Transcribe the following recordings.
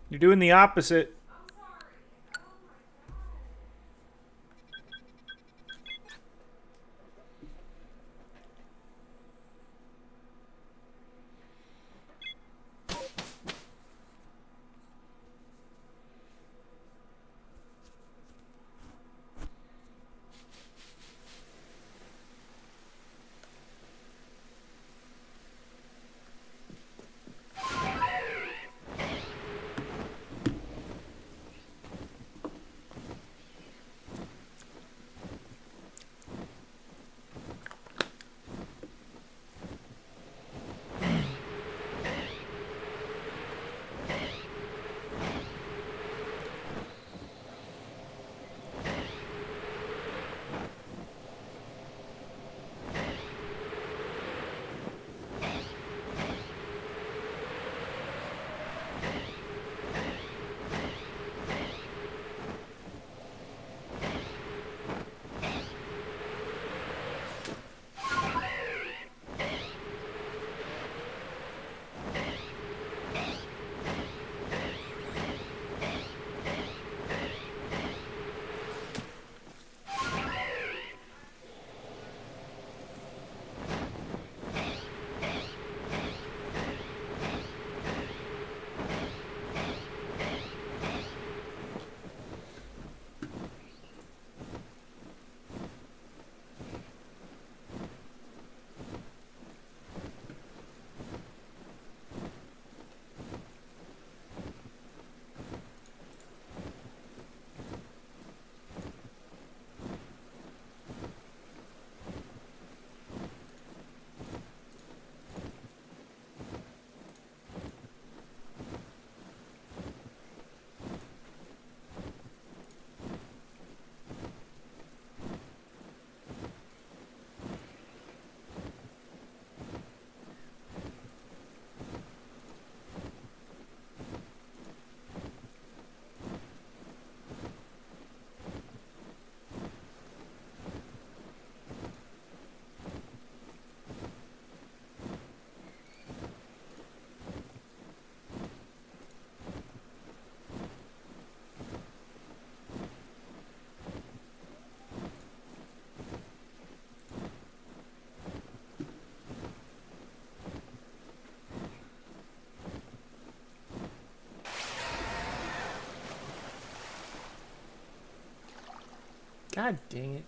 You're doing the opposite. God dang it.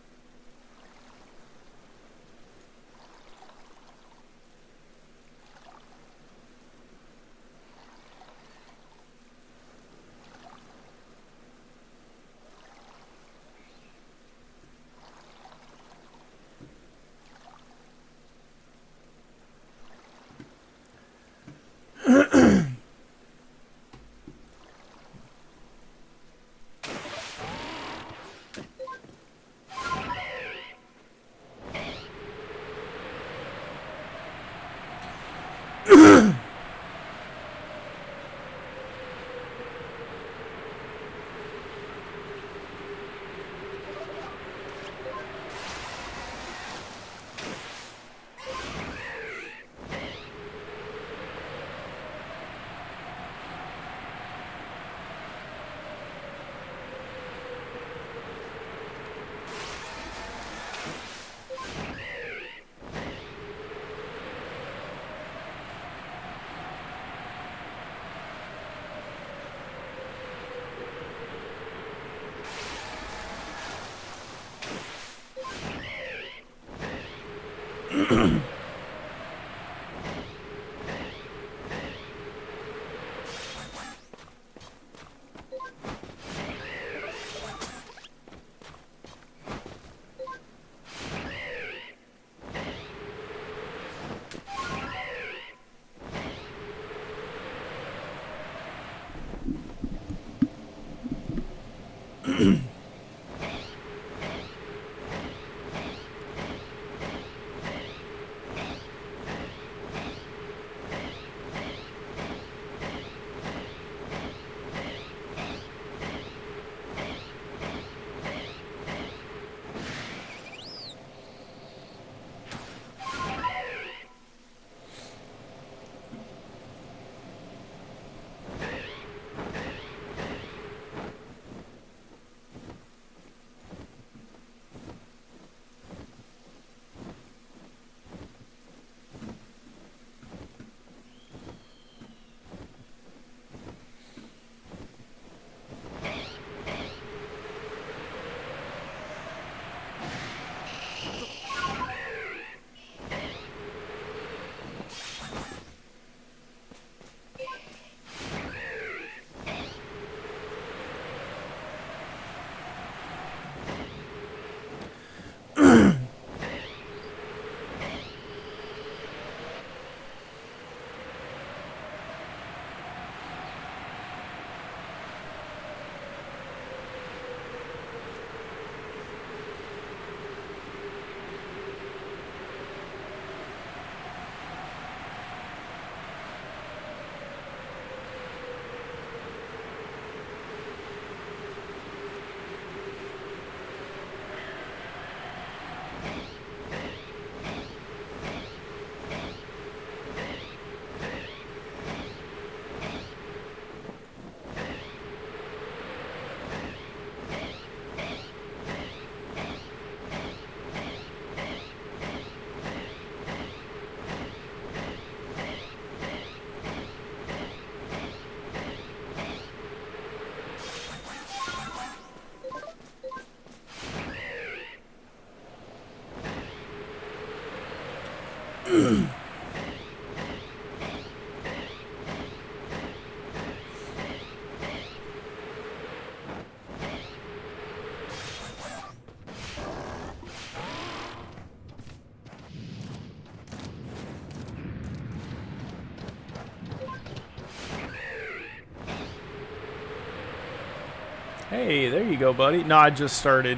Hey, there you go, buddy. No, I just started.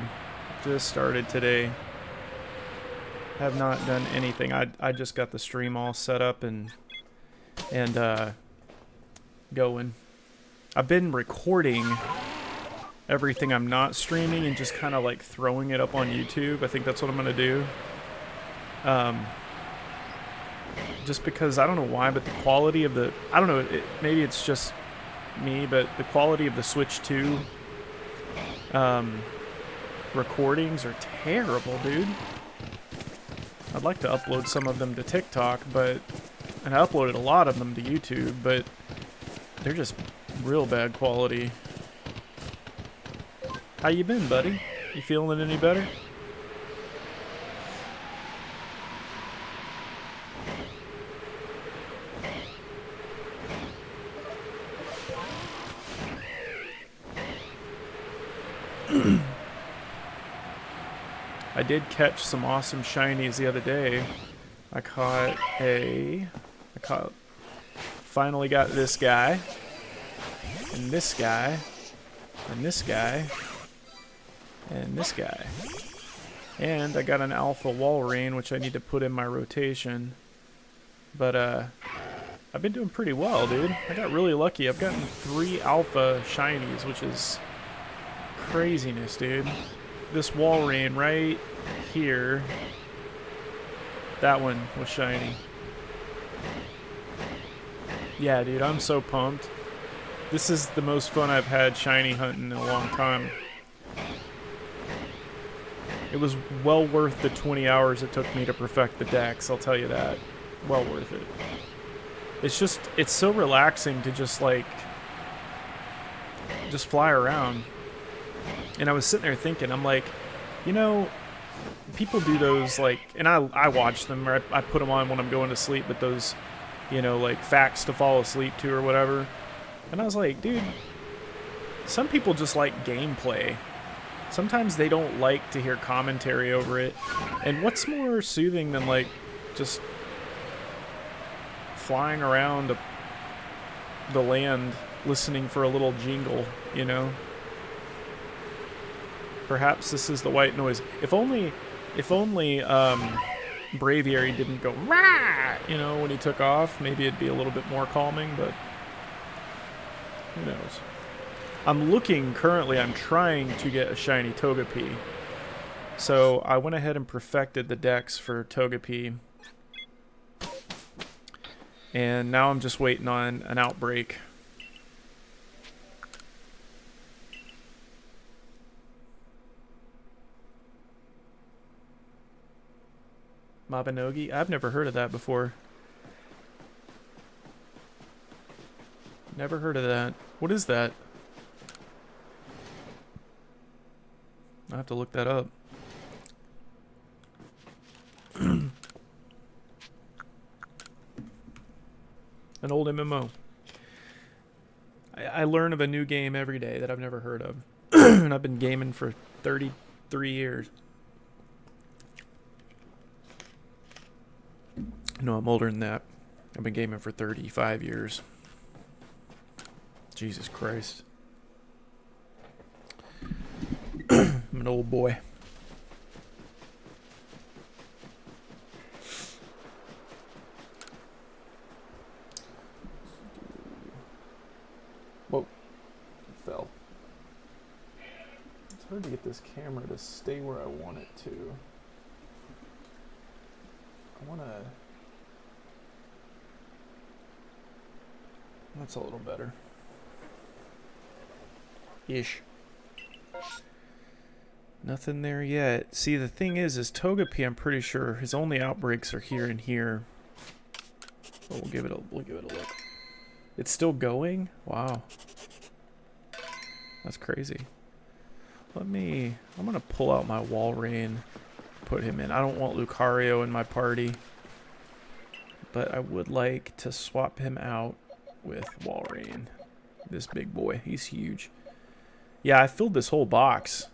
Just started today. Have not done anything. I just got the stream all set up and going. I've been recording everything I'm not streaming and just kind of like throwing it up on YouTube. I think that's what I'm gonna do. Just because I don't know why, but the quality of the I don't know. Maybe it's just me, but the quality of the Switch 2 recordings are terrible, dude. I'd like to upload some of them to TikTok, and I uploaded a lot of them to YouTube, but they're just real bad quality. How you been, buddy? You feeling any better? I did catch some awesome shinies the other day. Finally got this guy, and this guy, and this guy, and this guy. And I got an alpha Walrein, which I need to put in my rotation. But, I've been doing pretty well, dude. I got really lucky. I've gotten 3 alpha shinies, which is craziness, dude. This Walrein right here, that one was shiny. Yeah, dude, I'm so pumped. This is the most fun I've had shiny hunting in a long time. It was well worth the 20 hours it took me to perfect the decks, I'll tell you that. Well worth it. It's so relaxing to just fly around. And I was sitting there thinking, I'm like, you know, people do those, like, and I watch them, or I put them on when I'm going to sleep, but those, you know, like, facts to fall asleep to or whatever. And I was like, dude, some people just like gameplay. Sometimes they don't like to hear commentary over it. And what's more soothing than, like, just flying around the land listening for a little jingle, you know? Perhaps this is the white noise. If only Braviary didn't go rah, you know, when he took off, maybe it'd be a little bit more calming, but who knows. I'm trying to get a shiny Togepi. So I went ahead and perfected the decks for Togepi. And now I'm just waiting on an outbreak. Mabinogi? I've never heard of that before. Never heard of that. What is that? I have to look that up. An old MMO. I learn of a new game every day that I've never heard of. And I've been gaming for 33 years. No, I'm older than that. I've been gaming for 35 years. Jesus Christ. I'm an old boy. Whoa. It fell. It's hard to get this camera to stay where I want it to. I want to... That's a little better. Ish. Nothing there yet. See, the thing is Togepi, I'm pretty sure his only outbreaks are here and here. But we'll give it a look. It's still going? Wow. That's crazy. I'm gonna pull out my Walrein, put him in. I don't want Lucario in my party, but I would like to swap him out with Walrein. This big boy, he's huge. Yeah, I filled this whole box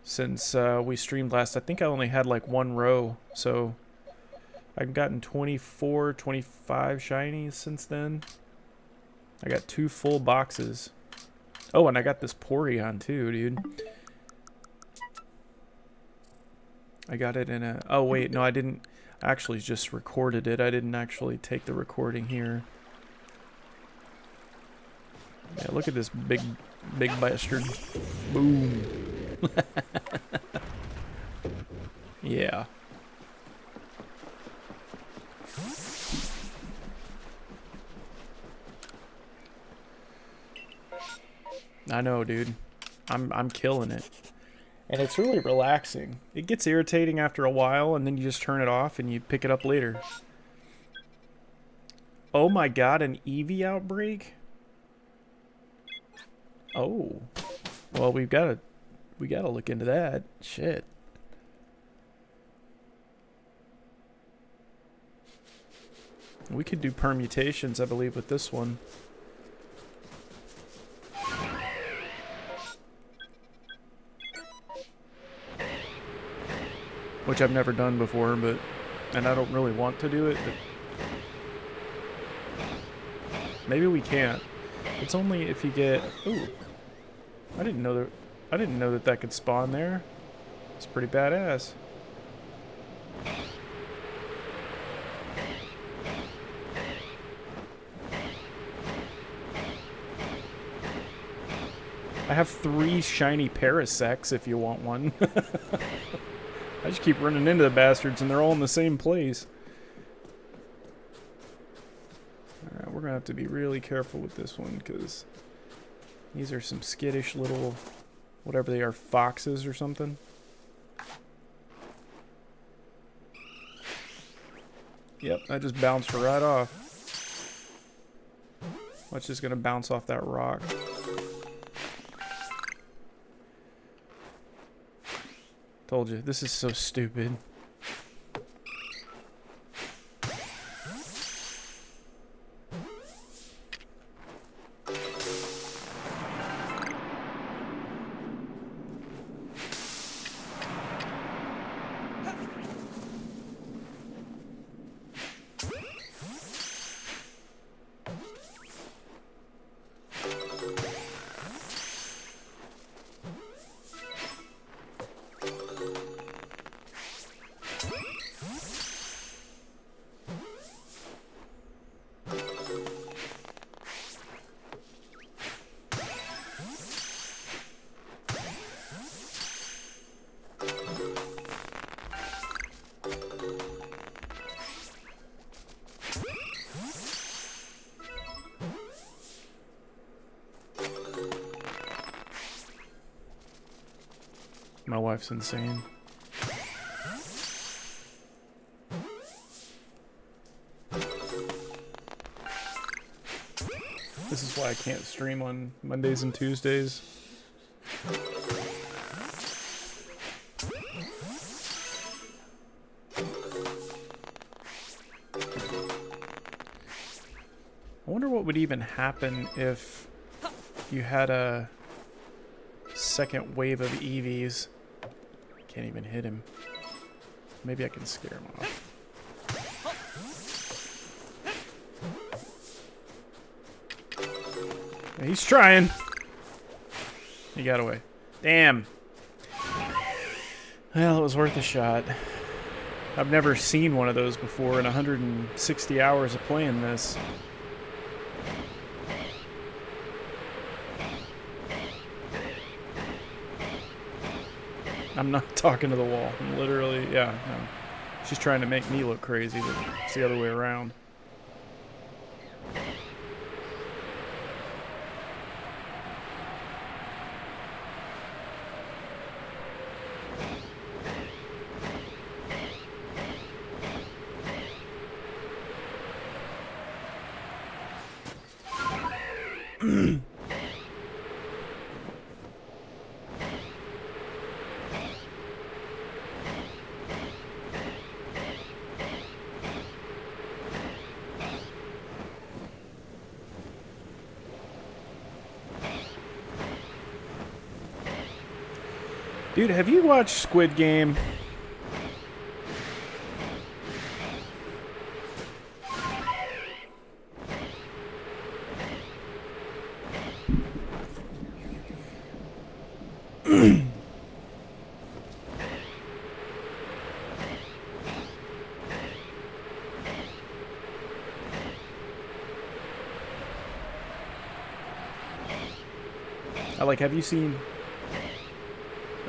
since we streamed last. I think I only had like one row, so I've gotten 24, 25 shinies since then. I got 2 full boxes. Oh, and I got this Porygon too, dude. I got it in a... Oh, wait, no, I didn't... I actually just recorded it. I didn't actually take the recording here. Yeah, look at this big bastard. Boom. Yeah. I know, dude. I'm killing it. And it's really relaxing. It gets irritating after a while, and then you just turn it off and you pick it up later. Oh my god, an Eevee outbreak? Oh. Well, we gotta look into that. Shit. We could do permutations, I believe, with this one. Which I've never done before, but... And I don't really want to do it, but... Maybe we can't. It's only if you get... Ooh. I didn't know that could spawn there. It's pretty badass. I have 3 shiny Parasects if you want one. I just keep running into the bastards and they're all in the same place. Alright, we're gonna have to be really careful with this one because these are some skittish little, whatever they are, foxes or something. Yep, that just bounced right off. Watch, just gonna bounce off that rock. Told you, this is so stupid. My wife's insane. This is why I can't stream on Mondays and Tuesdays. I wonder what would even happen if you had a second wave of EVs. Can't even hit him. Maybe I can scare him off. He's trying. He got away. Damn. Well, it was worth a shot. I've never seen one of those before in 160 hours of playing this. I'm not talking to the wall. I'm literally, yeah. No. She's trying to make me look crazy, but it's the other way around. Dude, have you watched Squid Game? like, have you seen...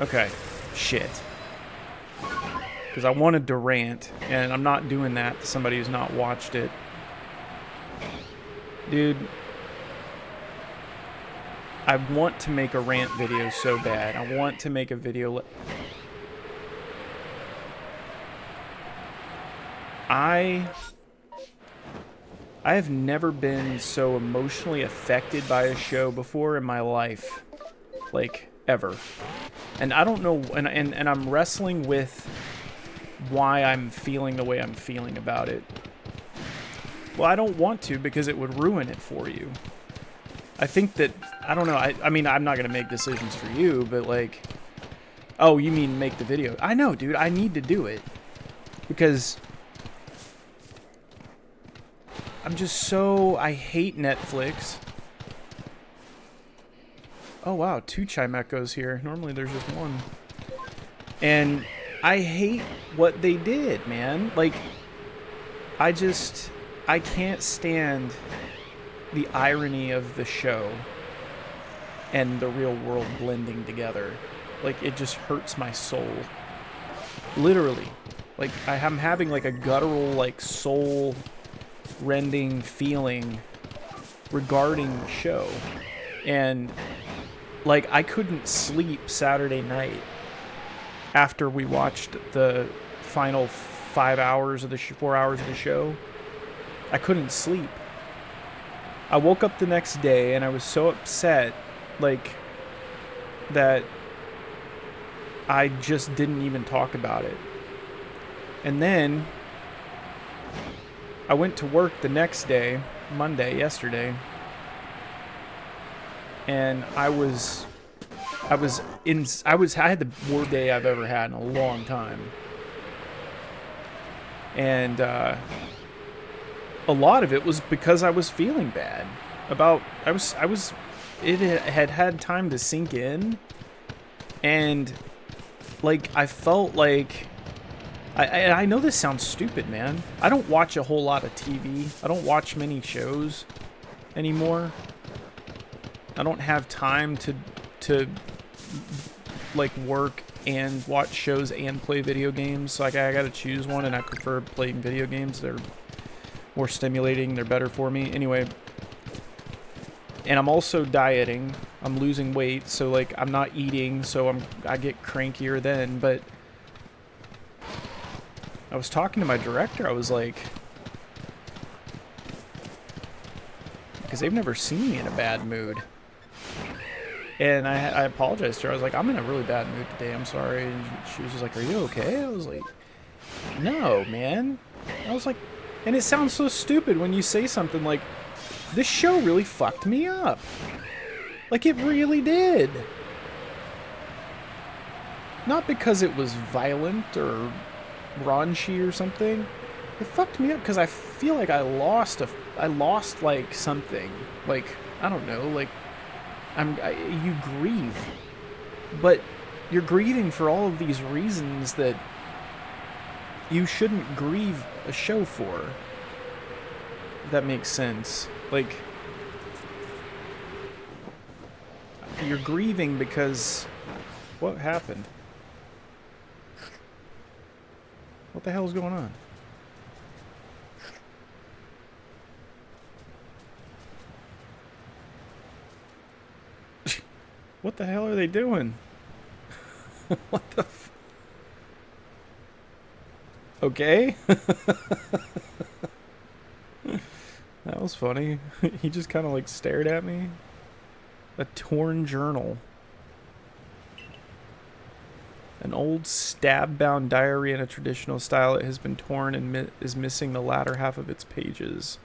Okay. Shit. Because I wanted to rant, and I'm not doing that to somebody who's not watched it. Dude, I want to make a rant video so bad. I want to make a video... I have never been so emotionally affected by a show before in my life. Like, ever. And I don't know... And I'm wrestling with why I'm feeling the way I'm feeling about it. Well, I don't want to because it would ruin it for you. I think that... I don't know. I mean, I'm not going to make decisions for you, but like... Oh, you mean make the video? I know, dude. I need to do it. Because... I'm just so... I hate Netflix. Oh, wow. 2 chime echoes here. Normally there's just 1. And I hate what they did, man. Like, I can't stand the irony of the show and the real world blending together. Like, it just hurts my soul. Literally. Like, I'm having, like, a guttural, like, soul... rending feeling regarding the show. And like I couldn't sleep Saturday night after we watched the final 5 hours of the 4 hours of the show. I couldn't sleep. I woke up the next day and I was so upset, like, that I just didn't even talk about it. And then I went to work the next day, Monday, yesterday, and I had the worst day I've ever had in a long time. And a lot of it was because I was feeling bad about, it had time to sink in, and like I felt like I know this sounds stupid, man. I don't watch a whole lot of TV. I don't watch many shows anymore. I don't have time to like work and watch shows and play video games. So like I gotta choose one, and I prefer playing video games. They're more stimulating. They're better for me. Anyway, and I'm also dieting. I'm losing weight, so like I'm not eating, so I get crankier then, but I was talking to my director. I was like, because they've never seen me in a bad mood. And I apologized to her. I was like, I'm in a really bad mood today. I'm sorry. And she was just like, are you okay? I was like, no, man. I was like, and it sounds so stupid when you say something like, this show really fucked me up. Like, it really did. Not because it was violent or raunchy or something. It fucked me up because I feel like I lost like something. Like, I don't know, like you grieve, but you're grieving for all of these reasons that you shouldn't grieve a show for. If that makes sense. Like, you're grieving because what happened? What the hell is going on? What the hell are they doing? What the f... Okay. That was funny. He just kind of like stared at me. A torn journal. An old stab-bound diary in a traditional style. It has been torn and is missing the latter half of its pages.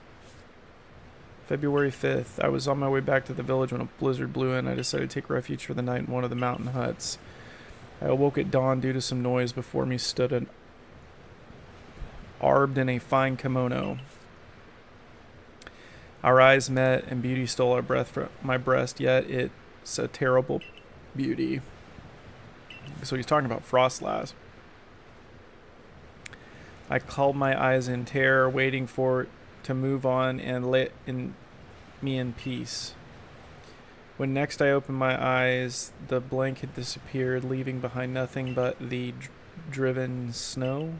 February 5th. I was on my way back to the village when a blizzard blew in. I decided to take refuge for the night in one of the mountain huts. I awoke at dawn due to some noise. Before me stood an arbed in a fine kimono. Our eyes met, and beauty stole our breath from my breast, yet it's a terrible beauty. So he's talking about Frostlass. I called my eyes in terror, waiting for it to move on and let me in peace. When next I opened my eyes, the blank had disappeared, leaving behind nothing but the driven snow.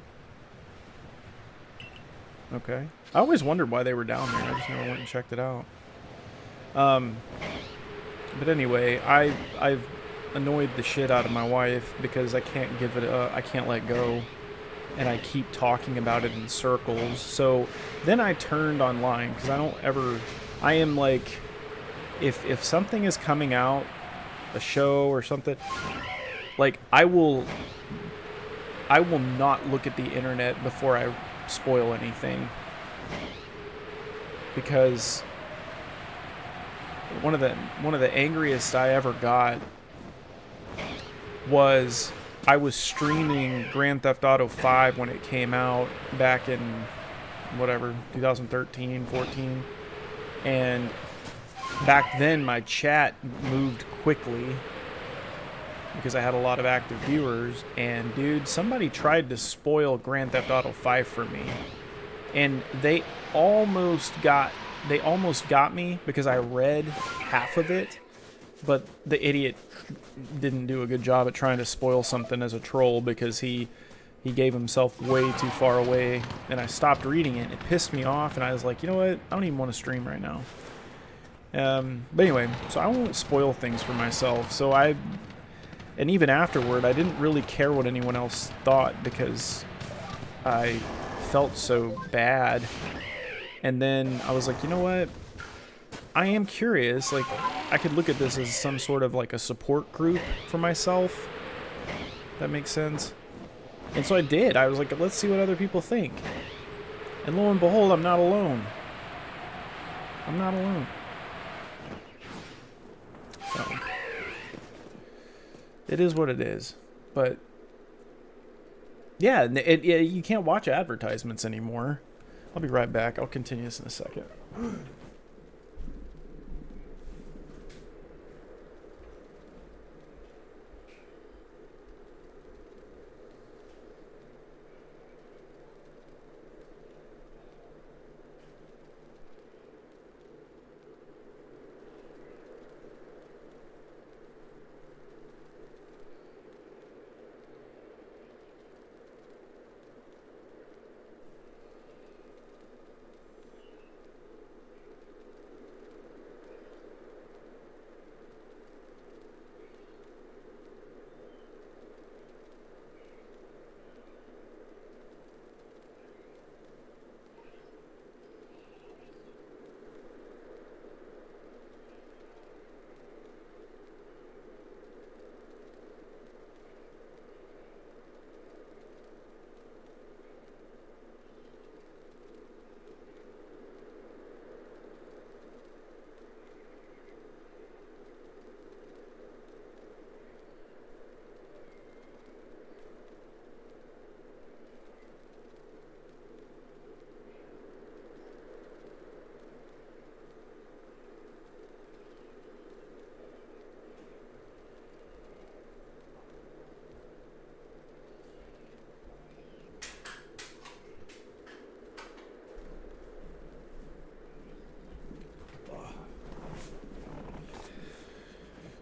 Okay. I always wondered why they were down there. I just never went and checked it out. But anyway, I've annoyed the shit out of my wife because I can't give it I can't let go, and I keep talking about it in circles. So then I turned online because I am like, if something is coming out, a show or something, like I will not look at the internet before I spoil anything, because one of the angriest I ever got was I was streaming Grand Theft Auto 5 when it came out back in whatever 2013, 14, and back then my chat moved quickly because I had a lot of active viewers, and dude, somebody tried to spoil Grand Theft Auto 5 for me, and they almost got me because I read half of it, but the idiot didn't do a good job at trying to spoil something as a troll because he gave himself way too far away, and I stopped reading it. It pissed me off, and I was like, you know what? I don't even want to stream right now. But anyway, so I won't spoil things for myself. So and even afterward, I didn't really care what anyone else thought because I felt so bad. And then I was like, you know what? I am curious. Like, I could look at this as some sort of like a support group for myself. That makes sense. And so I did. I was like, let's see what other people think. And lo and behold, I'm not alone. I'm not alone. So, it is what it is. But yeah, you can't watch advertisements anymore. I'll be right back. I'll continue this in a second.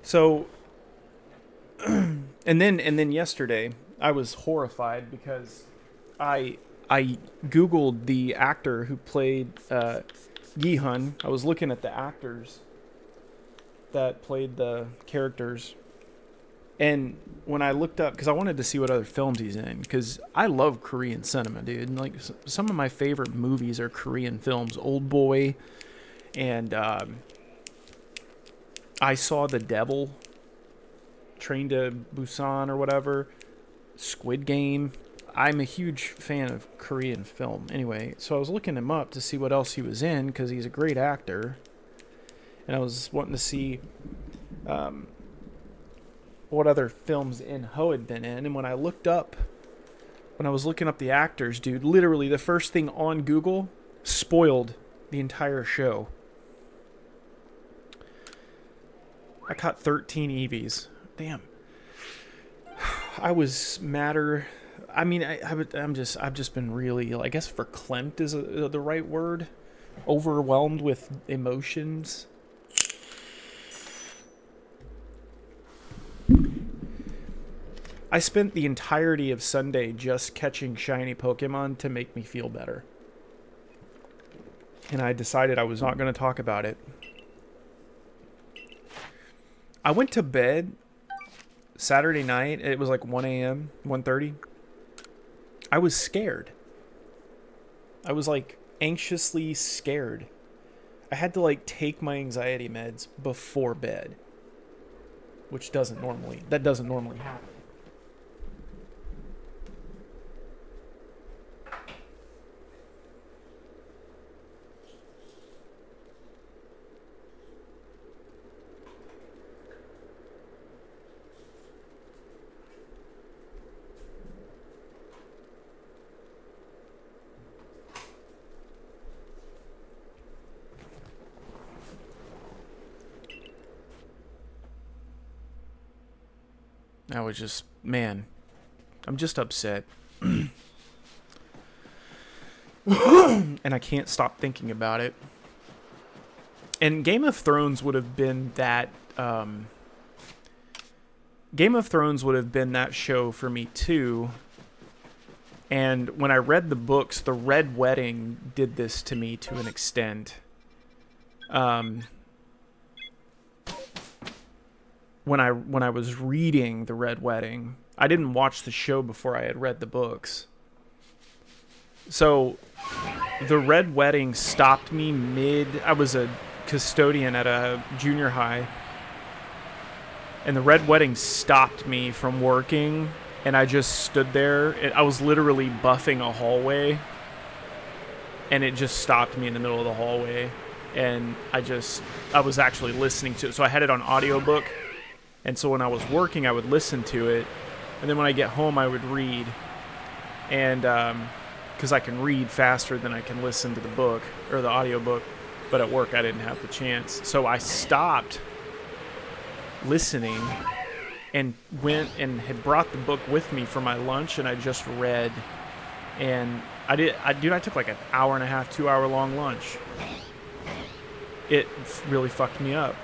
So, and then yesterday I was horrified because I googled the actor who played Gi-hun. I was looking at the actors that played the characters, and when I looked up, because I wanted to see what other films he's in, because I love Korean cinema, dude. And like some of my favorite movies are Korean films. Old Boy, and I Saw the Devil, Train to Busan or whatever, Squid Game. I'm a huge fan of Korean film. Anyway, so I was looking him up to see what else he was in, because he's a great actor. And I was wanting to see what other films In Ho had been in. And when I was looking up the actors, dude, literally the first thing on Google spoiled the entire show. I caught 13 EVs. Damn. I was madder. I mean, I've just been really, I guess verklempt is the right word. Overwhelmed with emotions. I spent the entirety of Sunday just catching shiny Pokemon to make me feel better. And I decided I was not going to talk about it. I went to bed Saturday night. It was like 1 a.m., 1:30. I was scared. I was like anxiously scared. I had to like take my anxiety meds before bed, which doesn't normally happen. I was just, man, I'm just upset. And I can't stop thinking about it. And Game of Thrones would have been that, Game of Thrones would have been that show for me too. And when I read the books, the Red Wedding did this to me to an extent. When I was reading The Red Wedding, I didn't watch the show before I had read the books. So The Red Wedding stopped me I was a custodian at a junior high, and The Red Wedding stopped me from working, and I just stood there. I was literally buffing a hallway, and it just stopped me in the middle of the hallway, and I was actually listening to it. So I had it on audiobook. And so when I was working, I would listen to it. And then when I get home, I would read. And because I can read faster than I can listen to the book or the audiobook. But at work, I didn't have the chance. So I stopped listening and went and had brought the book with me for my lunch. And I just read. And I took like an hour and a half, 2 hour long lunch. It really fucked me up.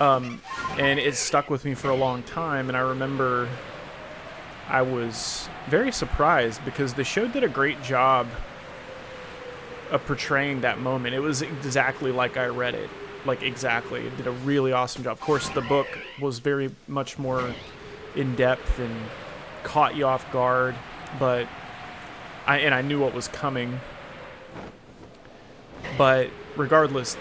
And it stuck with me for a long time, and I remember I was very surprised because the show did a great job of portraying that moment. It was exactly like I read it. Like, exactly. It did a really awesome job. Of course, the book was very much more in-depth and caught you off guard, but I knew what was coming. But regardless,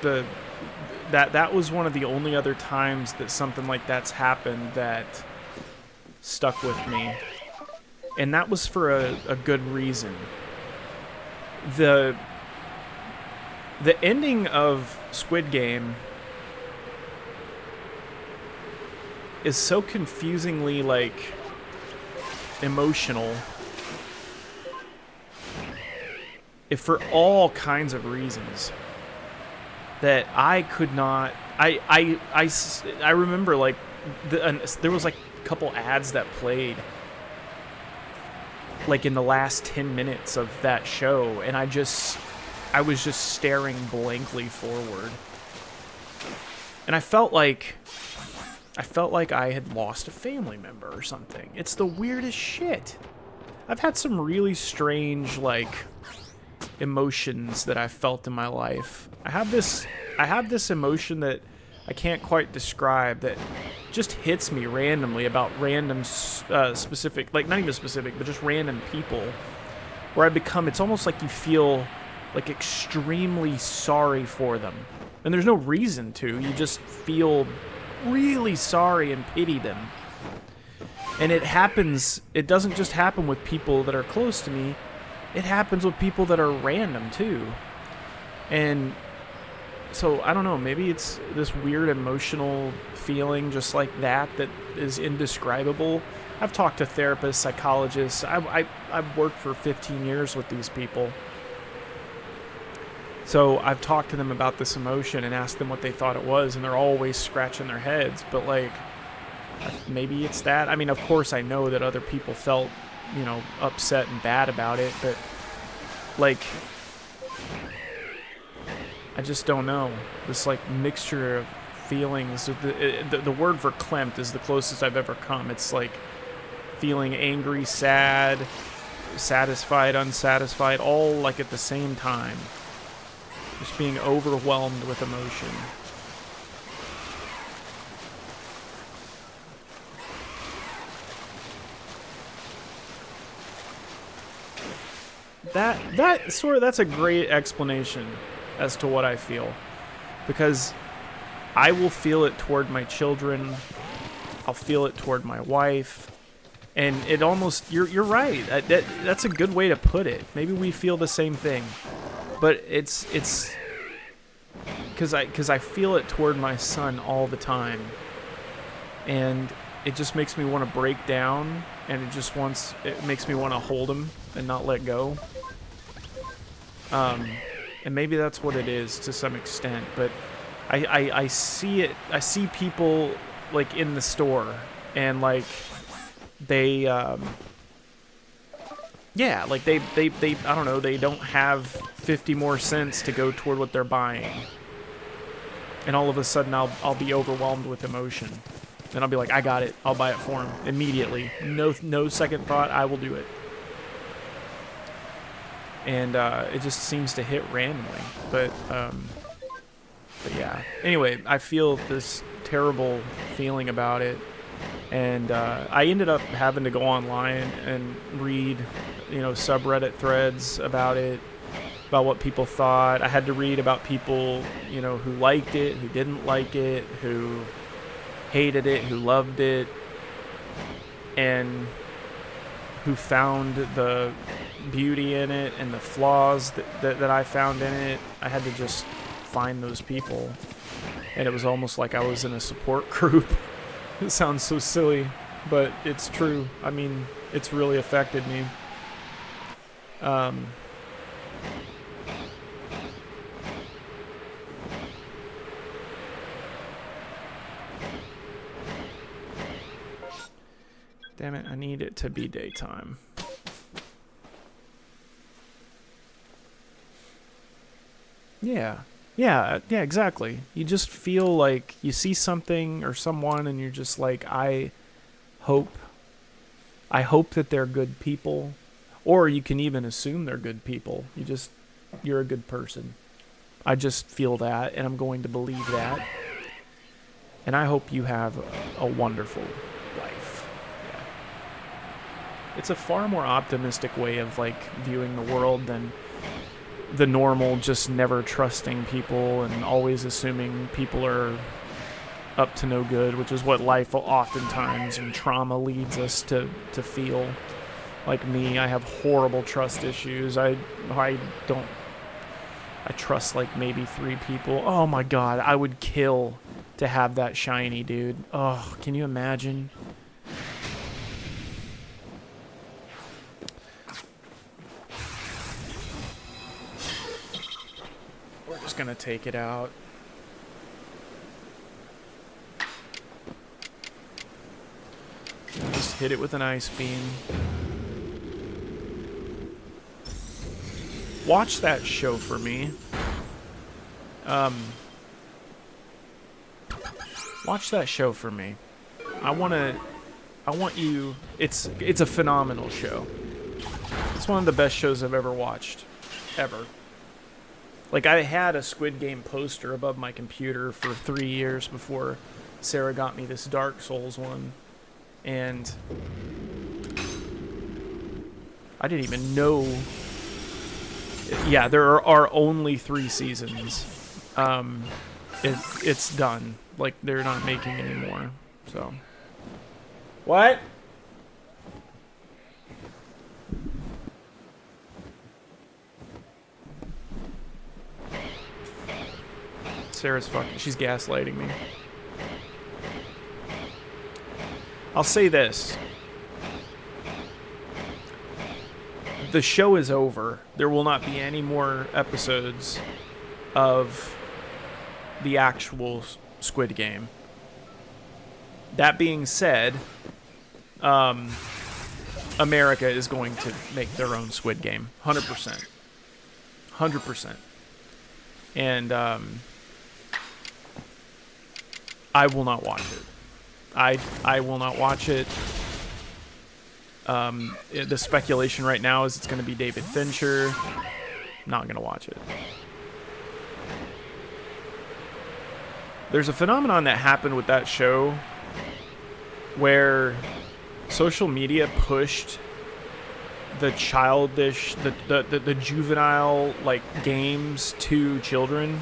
that was one of the only other times that something like that's happened that stuck with me. And that was for a good reason. The ending of Squid Game is so confusingly, like, emotional. If for all kinds of reasons that I could not. I remember, like, there was like a couple ads that played like in the last 10 minutes of that show, and I was just staring blankly forward, and I felt like I had lost a family member or something. It's the weirdest shit. I've had some really strange, like, emotions that I've felt in my life. I have this emotion that I can't quite describe that just hits me randomly about random specific, like, not even specific, but just random people, where it's almost like you feel like extremely sorry for them. And there's no reason to. You just feel really sorry and pity them. And it doesn't just happen with people that are close to me. It happens with people that are random too. And so, I don't know, maybe it's this weird emotional feeling just like that is indescribable. I've talked to therapists, psychologists. I've worked for 15 years with these people. So I've talked to them about this emotion and asked them what they thought it was, and they're always scratching their heads. But, like, maybe it's that. I mean, of course I know that other people felt, upset and bad about it, but, like, I just don't know. This, like, mixture of feelings. The word for verklempt is the closest I've ever come. It's like feeling angry, sad, satisfied, unsatisfied, all like at the same time. Just being overwhelmed with emotion. That's a great explanation as to what I feel, because I will feel it toward my children. I'll feel it toward my wife, and it almost you're right. That's a good way to put it. Maybe we feel the same thing, but it's because I feel it toward my son all the time, and it just makes me want to break down, and it makes me want to hold him and not let go. And maybe that's what it is to some extent, but I see it. I see people like in the store, and like they like they I don't know, they don't have 50 more cents to go toward what they're buying, and all of a sudden I'll be overwhelmed with emotion, and I'll be like, I got it, I'll buy it for him immediately, no second thought, I will do it. And it just seems to hit randomly, but yeah. Anyway, I feel this terrible feeling about it, and I ended up having to go online and read, subreddit threads about it, about what people thought. I had to read about people, who liked it, who didn't like it, who hated it, who loved it, and who found the beauty in it and the flaws that I found in it. I had to just find those people, and it was almost like I was in a support group. It sounds so silly, but it's true. I mean, it's really affected me. Damn it, I need it to be daytime. Yeah, exactly. You just feel like you see something or someone, and you're just like, I hope that they're good people, or you can even assume they're good people. You're a good person. I just feel that, and I'm going to believe that, and I hope you have a wonderful life. Yeah. It's a far more optimistic way of like viewing the world than the normal, just never trusting people and always assuming people are up to no good, which is what life oftentimes and trauma leads us to feel. Like me, I have horrible trust issues. I trust like maybe 3 people. Oh my god, I would kill to have that shiny, dude. Oh, can you imagine? Gonna take it out. Just hit it with an ice beam. Watch that show for me. Watch that show for me. I want you. It's a phenomenal show. It's one of the best shows I've ever watched, ever. Like, I had a Squid Game poster above my computer for 3 years before Sarah got me this Dark Souls one. And I didn't even know. Yeah, there are only 3 seasons. It's done. Like, they're not making anymore. So. What? Sarah's she's gaslighting me. I'll say this. The show is over. There will not be any more episodes of the actual Squid Game. That being said, America is going to make their own Squid Game. 100%. 100%. And, I will not watch it. I will not watch it. The speculation right now is it's going to be David Fincher. Not going to watch it. There's a phenomenon that happened with that show where social media pushed the childish, the juvenile like games to children,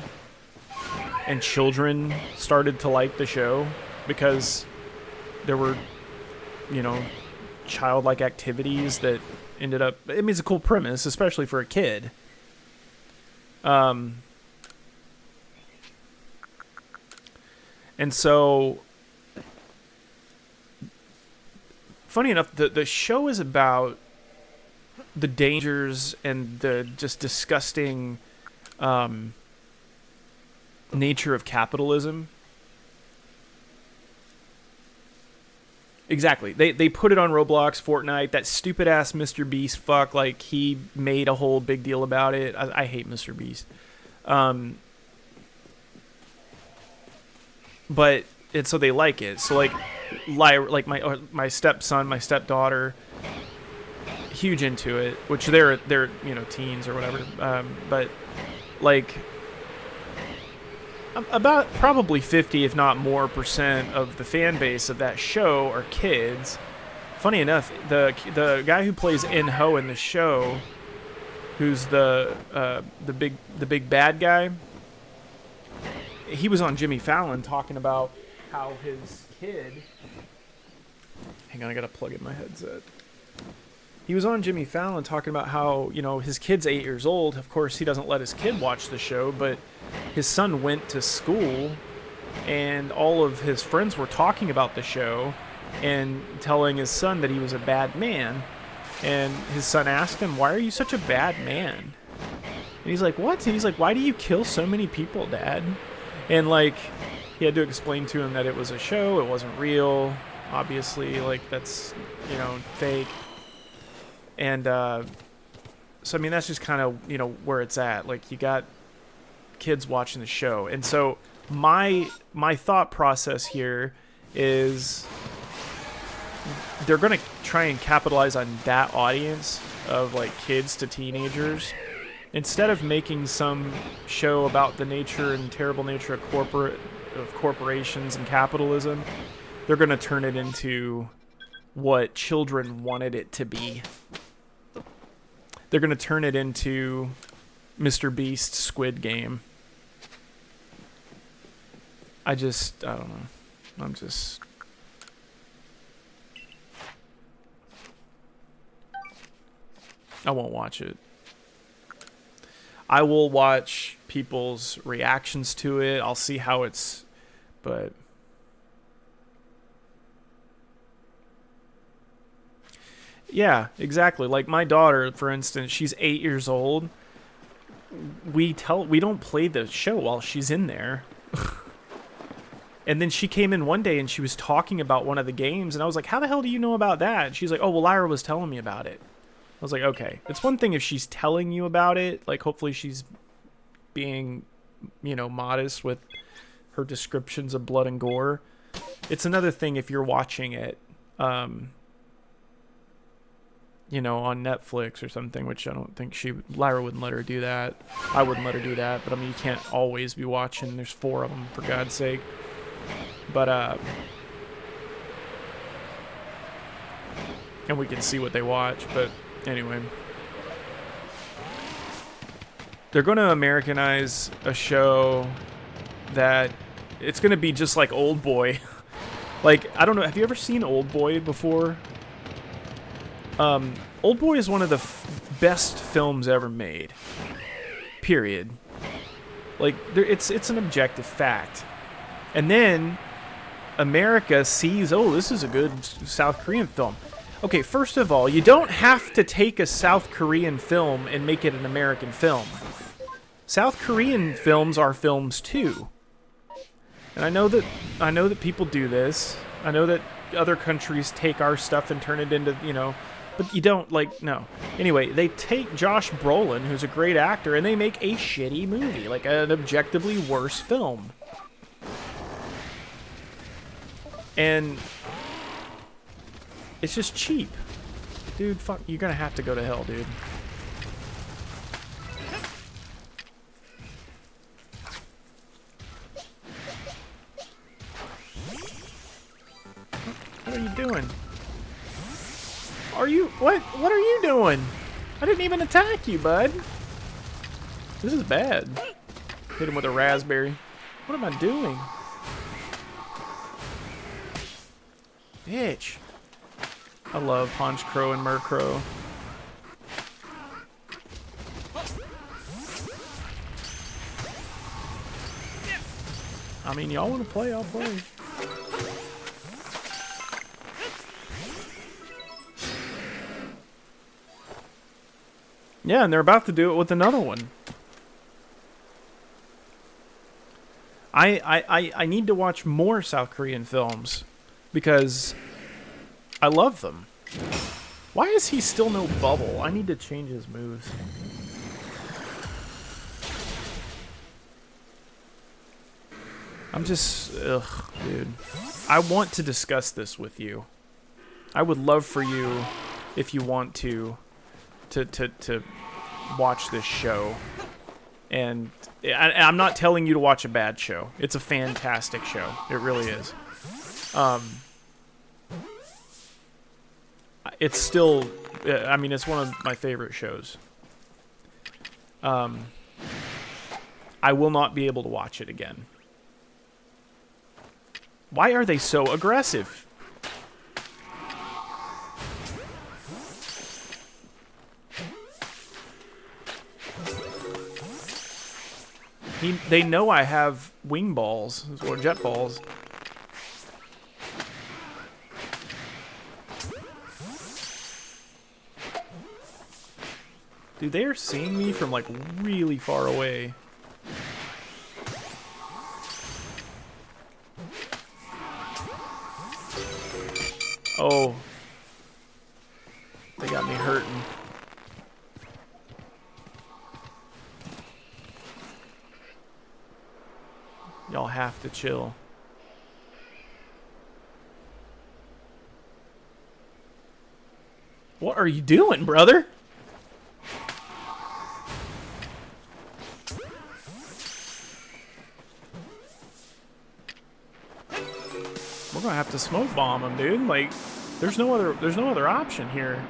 and children started to like the show because there were, you know, childlike activities that ended up. I mean, it's a cool premise, especially for a kid. And so, funny enough, the show is about the dangers and the just disgusting nature of capitalism. Exactly. They put it on Roblox, Fortnite, that stupid ass Mr. Beast fuck, like he made a whole big deal about it. I hate Mr. Beast. But and so they like it. So like my stepson, my stepdaughter, huge into it, which they're you know, teens or whatever. But like about probably 50, if not more, % of the fan base of that show are kids. Funny enough, the guy who plays In-Ho in the show, who's the big bad guy, he was on Jimmy Fallon talking about how his kid. Hang on, I gotta plug in my headset. He was on Jimmy Fallon talking about how, you know, his kid's 8 years old. Of course, he doesn't let his kid watch the show, but his son went to school and all of his friends were talking about the show and telling his son that he was a bad man. And his son asked him, "Why are you such a bad man?" And he's like, "What?" And he's like, "Why do you kill so many people, Dad?" And like, he had to explain to him that it was a show, it wasn't real. Obviously, like, that's, you know, fake. And so I mean, that's just kind of, you know, where it's at. Like, you got kids watching the show, and so my thought process here is they're gonna try and capitalize on that audience of like kids to teenagers instead of making some show about the nature and terrible nature of corporations and capitalism. They're gonna turn it into what children wanted it to be. They're going to turn it into Mr. Beast's Squid Game. I don't know. I won't watch it. I will watch people's reactions to it. I'll see how it's, but yeah, exactly. Like my daughter, for instance, she's 8 years old. We don't play the show while she's in there. And then she came in one day and she was talking about one of the games, and I was like, "How the hell do you know about that?" And she's like, "Oh, well, Lyra was telling me about it." I was like, "Okay." It's one thing if she's telling you about it, like hopefully she's being, you know, modest with her descriptions of blood and gore. It's another thing if you're watching it, you know, on Netflix or something, which I don't think Lyra wouldn't let her do that. I wouldn't let her do that, but I mean, you can't always be watching. There's 4 of them, for God's sake. But, and we can see what they watch, but anyway. They're going to Americanize a show that it's going to be just like Old Boy. Like, I don't know, have you ever seen Old Boy before? Old Boy is one of the best films ever made. Period. Like, it's an objective fact. And then America sees, oh, this is a good South Korean film. Okay, first of all, you don't have to take a South Korean film and make it an American film. South Korean films are films too. And I know that people do this. I know that other countries take our stuff and turn it into, you know, but you don't, like, no. Anyway, they take Josh Brolin, who's a great actor, and they make a shitty movie, like an objectively worse film. And it's just cheap. Dude, fuck, you're gonna have to go to hell, dude. What are you doing? What are you doing? I didn't even attack you, bud. This is bad. Hit him with a raspberry. What am I doing? Bitch. I love Honch Crow and Murkrow. I mean, y'all want to play, I'll play. Yeah, and they're about to do it with another one. I need to watch more South Korean films because I love them. Why is he still no bubble? I need to change his moves. I'm just, ugh, dude. I want to discuss this with you. I would love for you, if you want to watch this show. And I'm not telling you to watch a bad show. It's a fantastic show. It really is. It's still, I mean, it's one of my favorite shows. I will not be able to watch it again. Why are they so aggressive? They know I have wing balls, or jet balls. Dude, they are seeing me from like really far away. Oh. They got me hurting. Y'all have to chill. What are you doing, brother? We're gonna have to smoke bomb him, dude. Like, there's no other option here.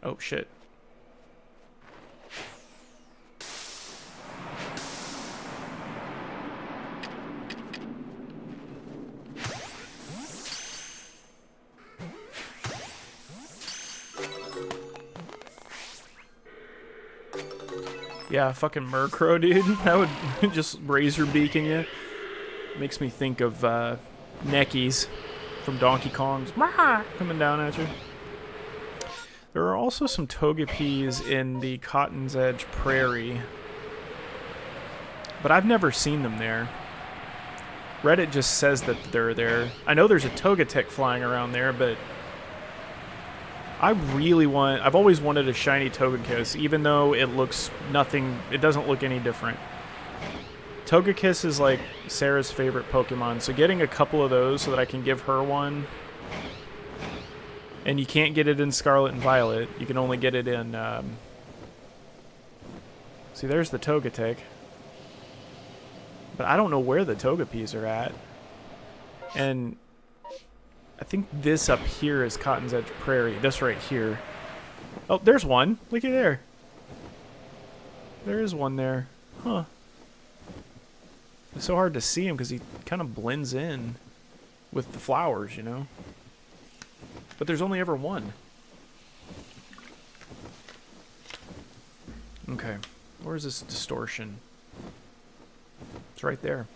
Oh shit. Yeah, fucking Murkrow, dude. That would just razor beacon you. Makes me think of Neckies from Donkey Kong's coming down at you. There are also some Togepis in the Cotton's Edge Prairie, but I've never seen them there. Reddit just says that they're there. I know there's a Togetic flying around there, but I've always wanted a shiny Togekiss, even though it looks nothing, it doesn't look any different. Togekiss is like Sarah's favorite Pokemon, so getting a couple of those so that I can give her one. And you can't get it in Scarlet and Violet. You can only get it in, see, there's the Togetic. But I don't know where the Togepis are at. And I think this up here is Cotton's Edge Prairie. This right here. Oh, there's one. Looky there. There is one there. Huh. It's so hard to see him because he kind of blends in with the flowers, you know? But there's only ever one. Okay. Where's this distortion? It's right there.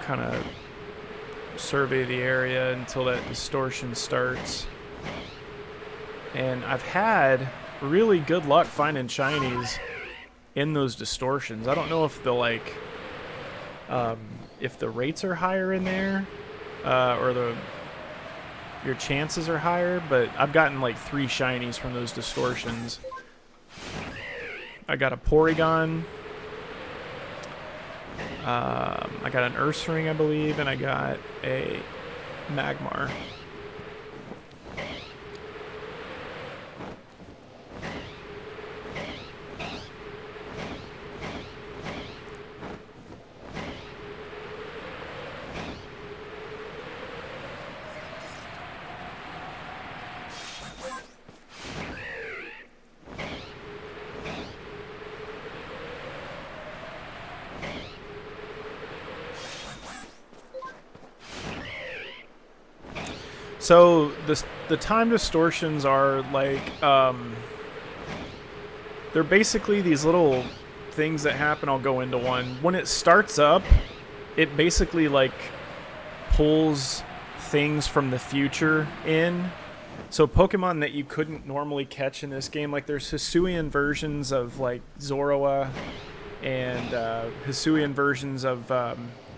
Kind of survey the area until that distortion starts. And I've had really good luck finding shinies in those distortions. I don't know if the like if the rates are higher in there or your chances are higher, but I've gotten like 3 shinies from those distortions. I got a Porygon, I got an Ursaring, I believe, and I got a Magmar. So the time distortions are like they're basically these little things that happen. I'll go into one. When it starts up, it basically like pulls things from the future in. So Pokemon that you couldn't normally catch in this game, like there's Hisuian versions of like Zorua and Hisuian versions of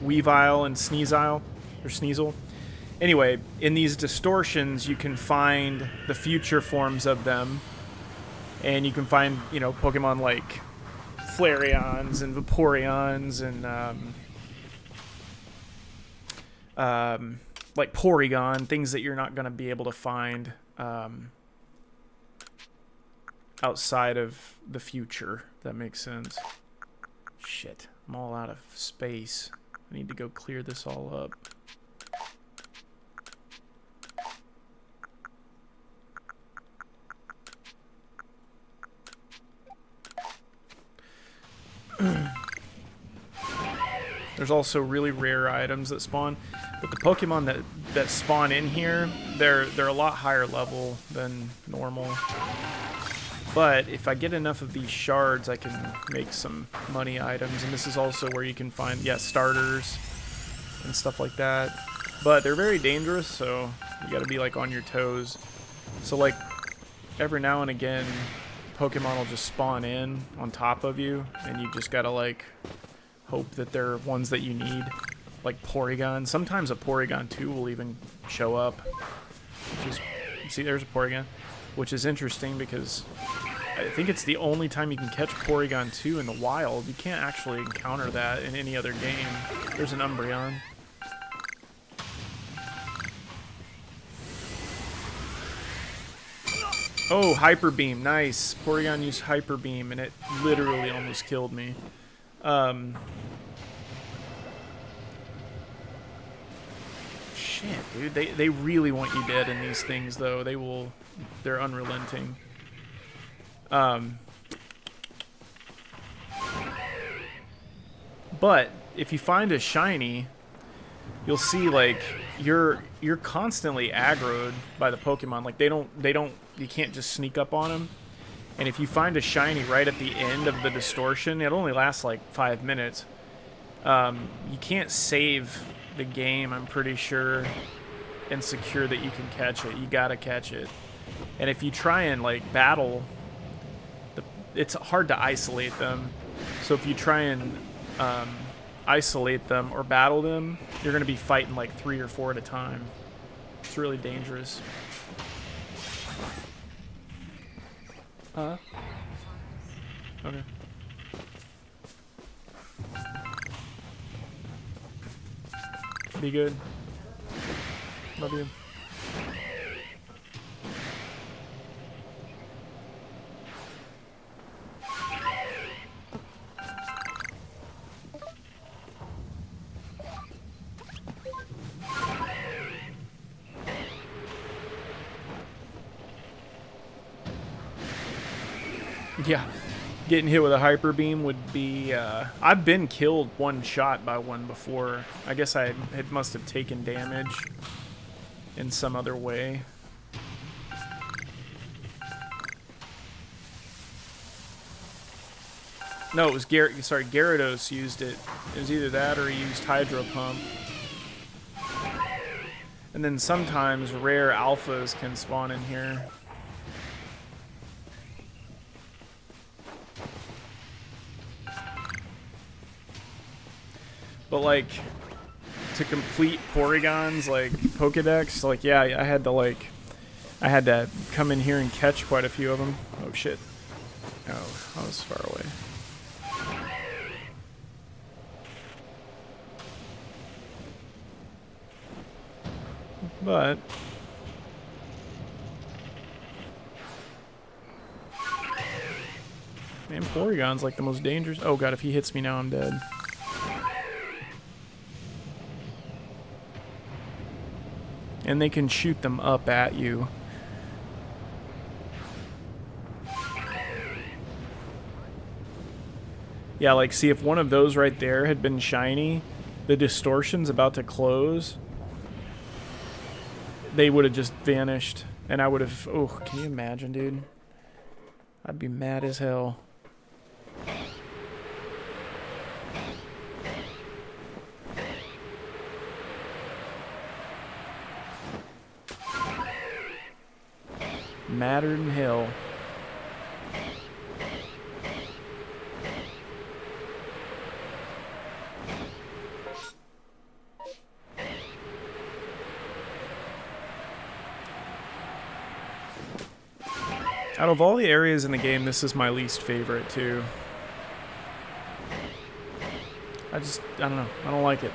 Weavile and Sneasel. Anyway, in these distortions, you can find the future forms of them, and you can find, you know, Pokemon like Flareons and Vaporeons and like Porygon, things that you're not going to be able to find outside of the future. If that makes sense. Shit, I'm all out of space. I need to go clear this all up. There's also really rare items that spawn, but the Pokemon that spawn in here, they're a lot higher level than normal. But if I get enough of these shards, I can make some money items, and this is also where you can find, yeah, starters and stuff like that. But they're very dangerous, so you gotta be like on your toes. So like every now and again, Pokemon will just spawn in on top of you, and you just gotta like hope that they're ones that you need, like Porygon. Sometimes a Porygon 2 will even show up, which is, see, there's a Porygon, which is interesting because I think it's the only time you can catch Porygon 2 in the wild. You can't actually encounter that in any other game. There's an Umbreon. Oh, Hyper Beam, nice. Porygon used Hyper Beam, and it literally almost killed me. Shit, dude, they really want you dead in these things, though. They're unrelenting. But if you find a shiny, you'll see like you're constantly aggroed by the Pokemon. Like you can't just sneak up on them. And if you find a shiny right at the end of the distortion, it only lasts like 5 minutes. You can't save the game, I'm pretty sure, and secure that you can catch it. You gotta catch it. And if you try and like battle, it's hard to isolate them. So if you try and isolate them or battle them, you're gonna be fighting like 3 or 4 at a time. It's really dangerous. Huh? Okay. Be good. Love you. Yeah, getting hit with a Hyper Beam would be... I've been killed one shot by one before. I guess it must have taken damage in some other way. No, it was Gyarados used it. It was either that or he used Hydro Pump. And then sometimes rare alphas can spawn in here. But like, to complete Porygon's like Pokedex, like yeah, I had to come in here and catch quite a few of them. Oh shit. Oh, I was far away. But man, Porygon's like the most dangerous. Oh god, if he hits me now, I'm dead. And they can shoot them up at you. Yeah, like see if one of those right there had been shiny, the distortion's about to close. They would have just vanished, and I would have... Oh, can you imagine, dude? I'd be mad as hell. Madder than hell. Out of all the areas in the game, this is my least favorite, too. I don't know. I don't like it.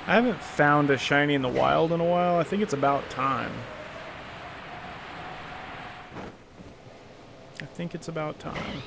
I haven't found a shiny in the wild in a while. I think it's about time. I think it's about time.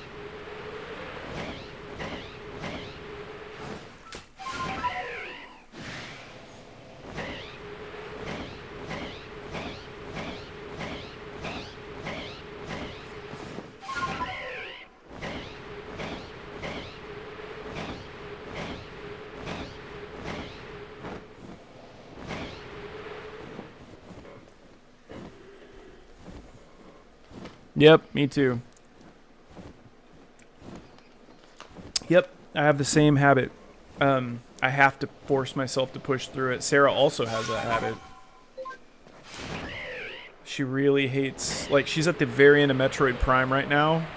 Yep, me too. Yep, I have the same habit. I have to force myself to push through it. Sarah also has that habit. She really hates... Like, she's at the very end of Metroid Prime right now.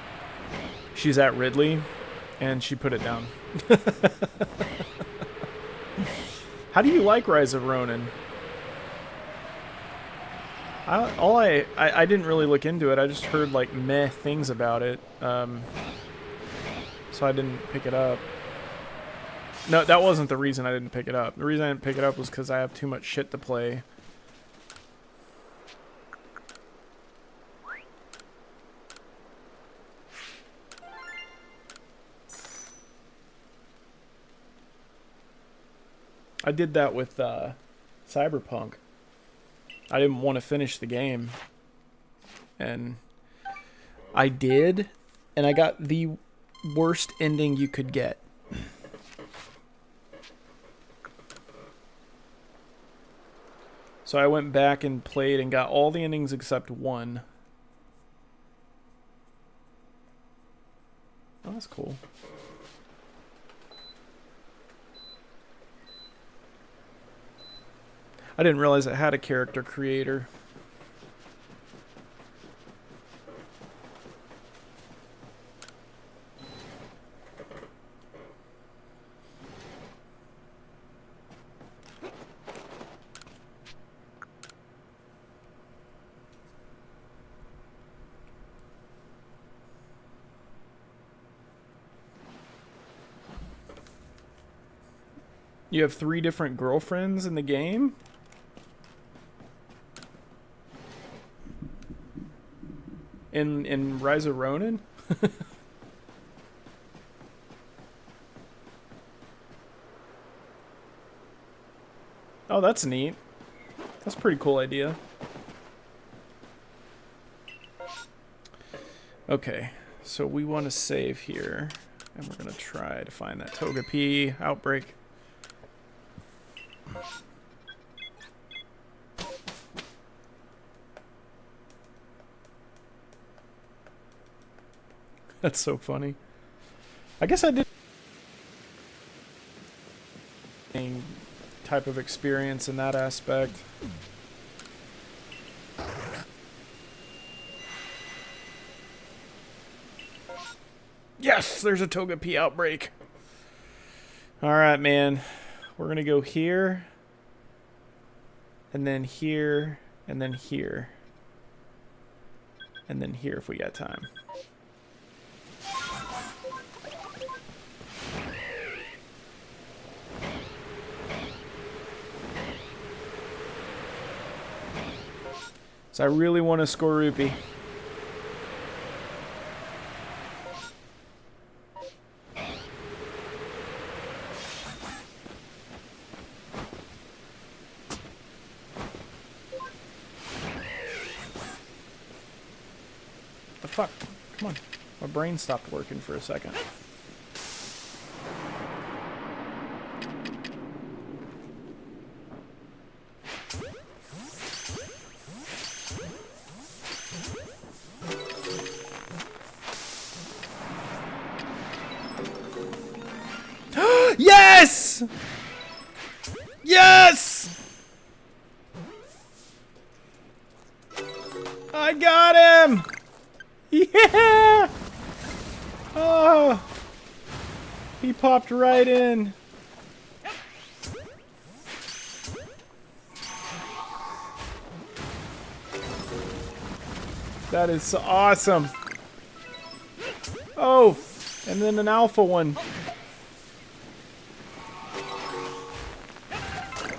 She's at Ridley, and she put it down. How do you like Rise of Ronin? I didn't really look into it. I just heard like meh things about it, so I didn't pick it up. No, that wasn't the reason I didn't pick it up. The reason I didn't pick it up was because I have too much shit to play. I did that with Cyberpunk. I didn't want to finish the game. And I did, and I got the worst ending you could get. So I went back and played and got all the endings except one. Oh, that's cool. I didn't realize it had a character creator. You have 3 different girlfriends in the game? In Rise of Ronin? Oh, that's neat. That's a pretty cool idea. Okay, so we want to save here, and we're going to try to find that Togepi outbreak. That's so funny. I guess I did type of experience in that aspect. Yes, there's a Togepi outbreak. All right, man. We're going to go here, and then here, and then here, and then here if we got time. So I really want a Skorupi. The fuck? Come on. My brain stopped working for a second. Yes! Yes! I got him! Yeah! Oh! He popped right in. That is so awesome. Oh! And then an alpha one.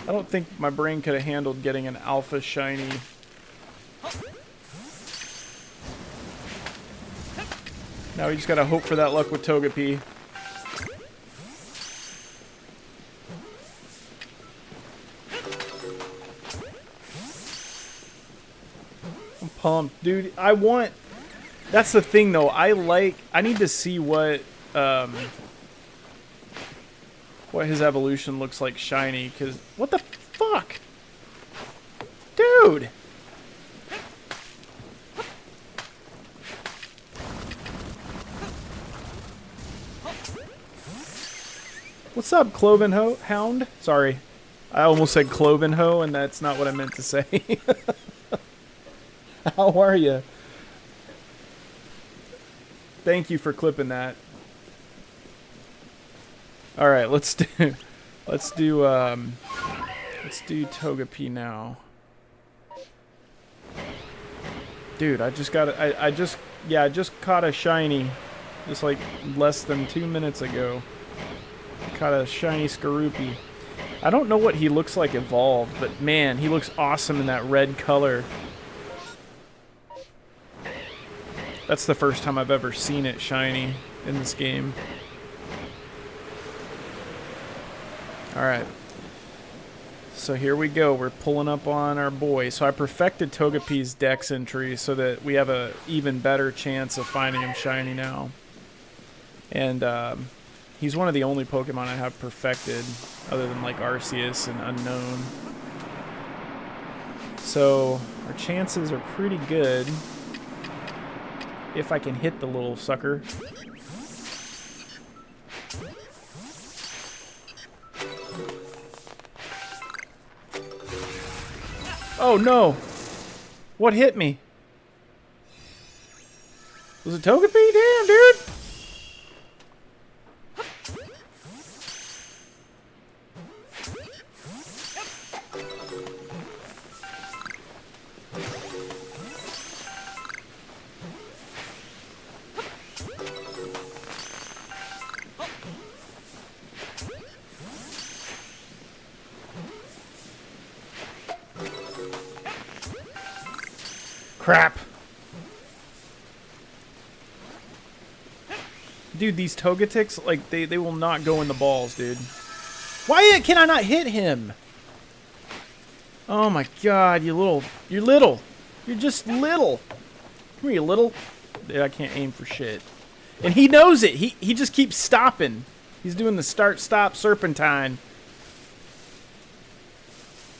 I don't think my brain could have handled getting an alpha shiny. Now we just gotta hope for that luck with Togepi. I'm pumped. Dude, I want... That's the thing, though. I need to see what his evolution looks like shiny, because... What the fuck? Dude! What's up, Cloven Hound? Sorry. I almost said Cloven Ho, and that's not what I meant to say. How are you? Thank you for clipping that. All right, let's do Togepi now. Dude, I just caught a shiny just like less than 2 minutes ago. Caught a shiny Skorupi. I don't know what he looks like evolved, but man, he looks awesome in that red color. That's the first time I've ever seen it shiny in this game. Alright. So here we go. We're pulling up on our boy. So I perfected Togepi's Dex entry so that we have a even better chance of finding him shiny now. And he's one of the only Pokemon I have perfected, other than like Arceus and Unknown. So our chances are pretty good if I can hit the little sucker. Oh no! What hit me? Was it Togepi? Damn, dude! Crap. Dude, these Togetics, like, they will not go in the balls, dude. Why can I not hit him? Oh my god, you're little. You're just little. Come here, you little. Dude, I can't aim for shit. And he knows it. He just keeps stopping. He's doing the start-stop serpentine.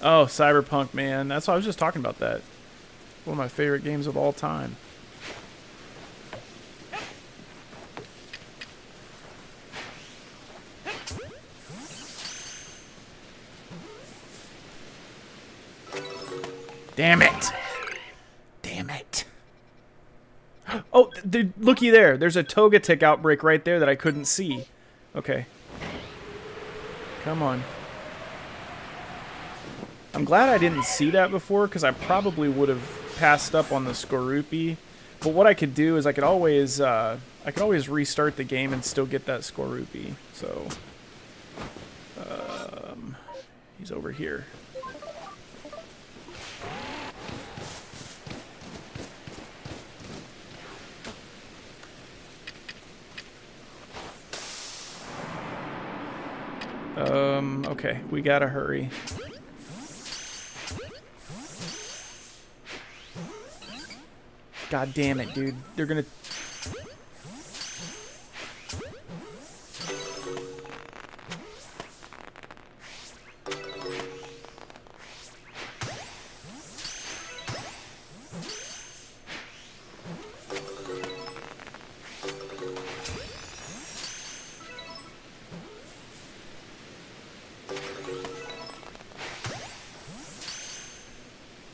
Oh, Cyberpunk, man. That's why I was just talking about that. One of my favorite games of all time. Damn it! Damn it! Oh, dude, looky there. There's a Togetic outbreak right there that I couldn't see. Okay. Come on. I'm glad I didn't see that before, because I probably would have passed up on the Skorupi. But what I could do is I could always restart the game and still get that Skorupi. So, he's over here. Okay, we gotta hurry. God damn it, dude. They're gonna...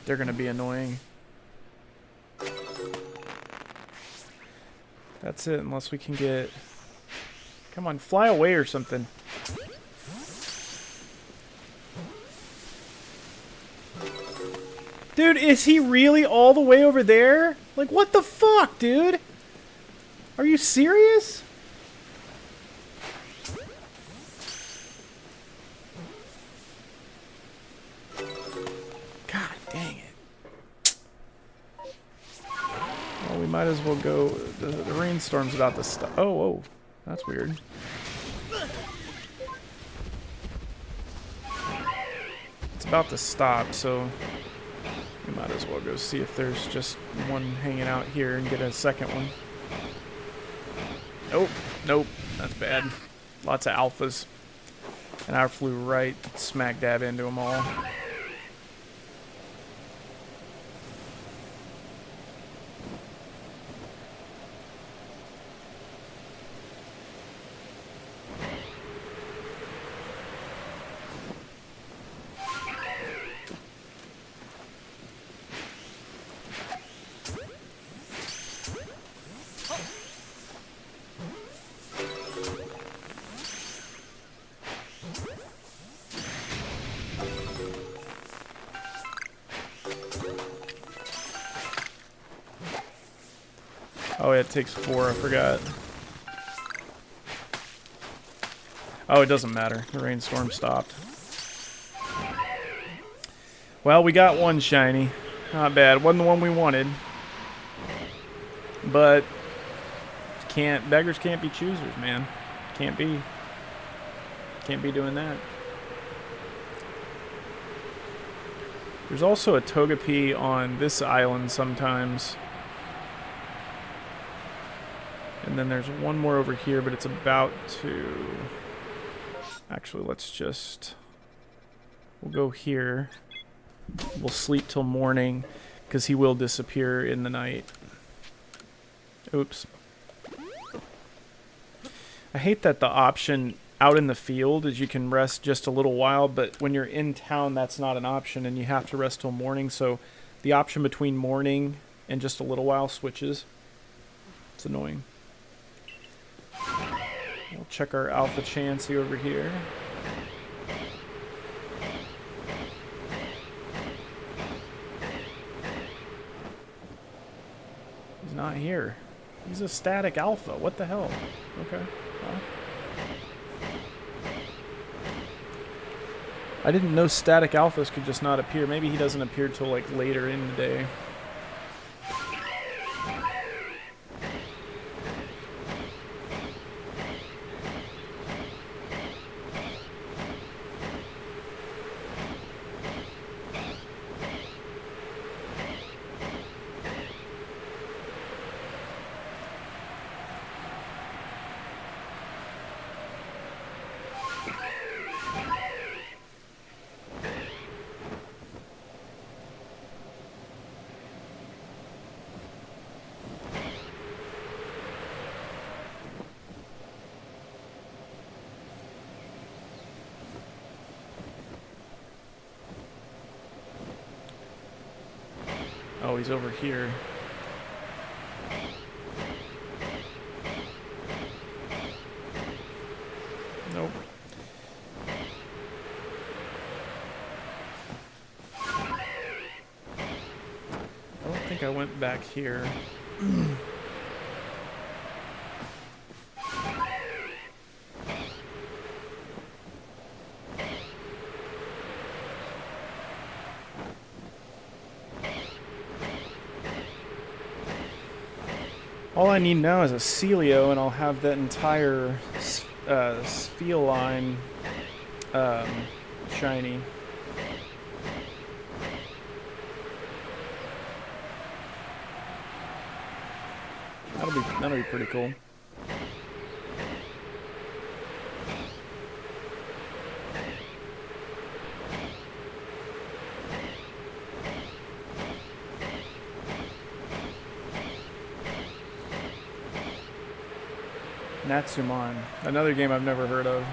They're gonna be annoying. That's it, unless we can get... Come on, fly away or something. Dude, is he really all the way over there? Like, what the fuck, dude? Are you serious? God dang it. Well, we might as well go... The rainstorm's about to stop. Oh, whoa. That's weird. It's about to stop, so... We might as well go see if there's just one hanging out here and get a second one. Nope. Nope. That's bad. Lots of alphas. And I flew right smack dab into them all. Oh, yeah, it takes 4. I forgot. Oh, it doesn't matter. The rainstorm stopped. Well, we got one shiny. Not bad. Wasn't the one we wanted. But beggars can't be choosers, man. Can't be doing that. There's also a Togepi on this island sometimes. And then there's one more over here, but it's about to... Actually, we'll go here. We'll sleep till morning, because he will disappear in the night. Oops. I hate that the option out in the field is you can rest just a little while, but when you're in town, that's not an option, and you have to rest till morning, so the option between morning and just a little while switches. It's annoying. We'll check our Alpha Chansey over here. He's not here. He's a static alpha. What the hell? Okay. Well. I didn't know static alphas could just not appear. Maybe he doesn't appear till like later in the day. he's over here. Nope. I don't think I went back here. All I need now is a Celio, and I'll have that entire Spheal line shiny. That'll be pretty cool. Natsumon, another game I've never heard of.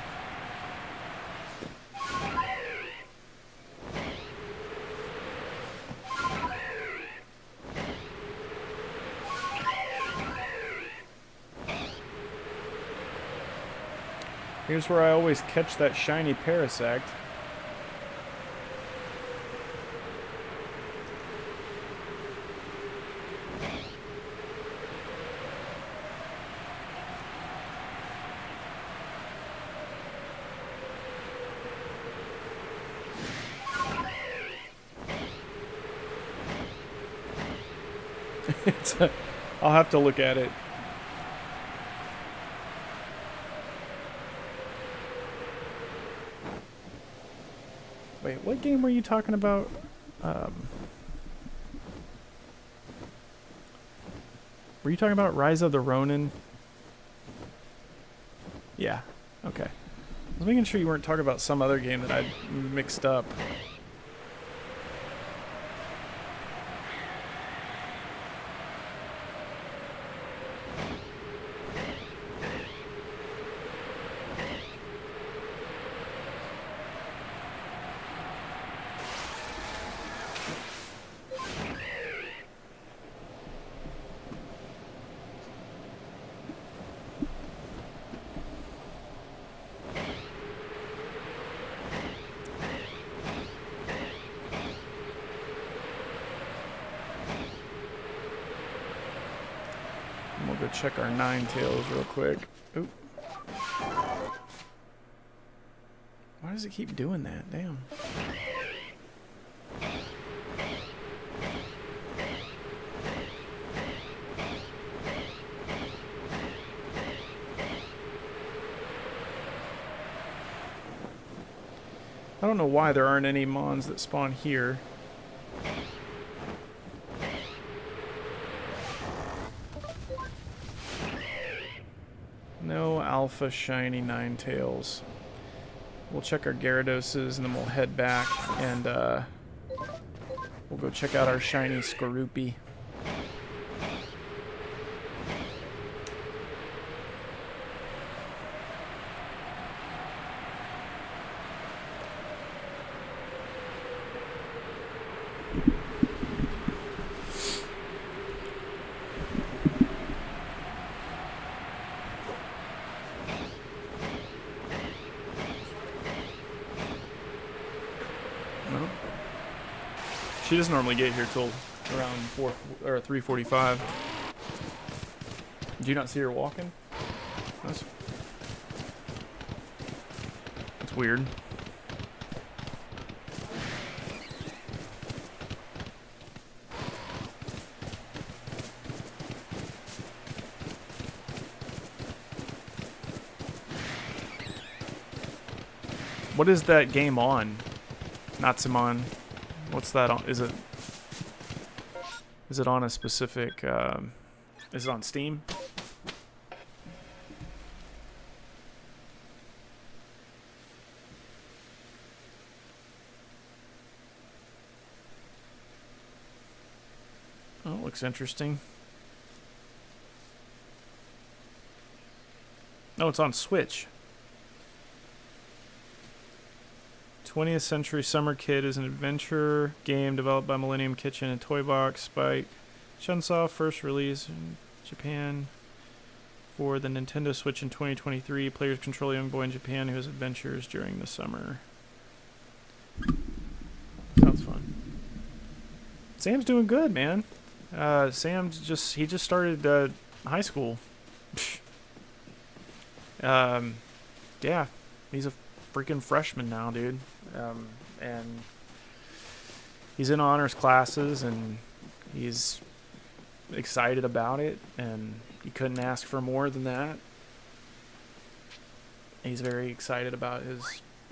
Here's where I always catch that shiny Parasect. I'll have to look at it. Wait, what game were you talking about? Were you talking about Rise of the Ronin? Yeah, okay. I was making sure you weren't talking about some other game that I'd mixed up. We'll go check our Ninetales real quick. Oop. Why does it keep doing that? Damn. I don't know why there aren't any Mons that spawn here. No alpha shiny Ninetales. We'll check our Gyarados and then we'll head back and we'll go check out our shiny Skorupi. She doesn't normally get here till around 3:45. Do you not see her walking? That's weird. What is that game on? Natsumon. What's that on? Is it on a specific, is it on Steam? Oh, it looks interesting. No, it's on Switch. 20th Century Summer Kid is an adventure game developed by Millennium Kitchen and Toy Box Spike Chunsoft. First release in Japan for the Nintendo Switch in 2023. Players control a young boy in Japan who has adventures during the summer. Sounds fun. Sam's doing good, man. He just started high school. Yeah, he's a freaking freshman now, dude. And he's in honors classes, and he's excited about it, and you couldn't ask for more than that. He's very excited about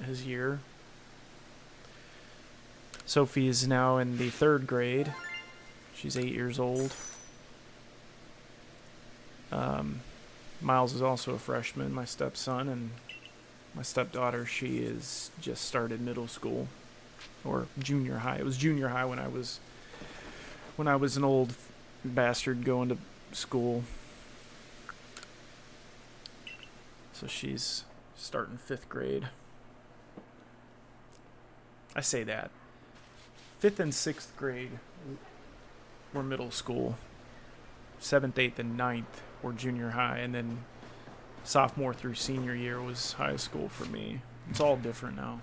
his year. Sophie is now in the 3rd grade. She's 8 years old. Miles is also a freshman, my stepson, and my stepdaughter, she is just started middle school or junior high. It was junior high when I was an old bastard going to school. So she's starting 5th grade. I say that. 5th and 6th grade were middle school. 7th, 8th, and 9th were junior high, and then sophomore through senior year was high school for me. It's all different now.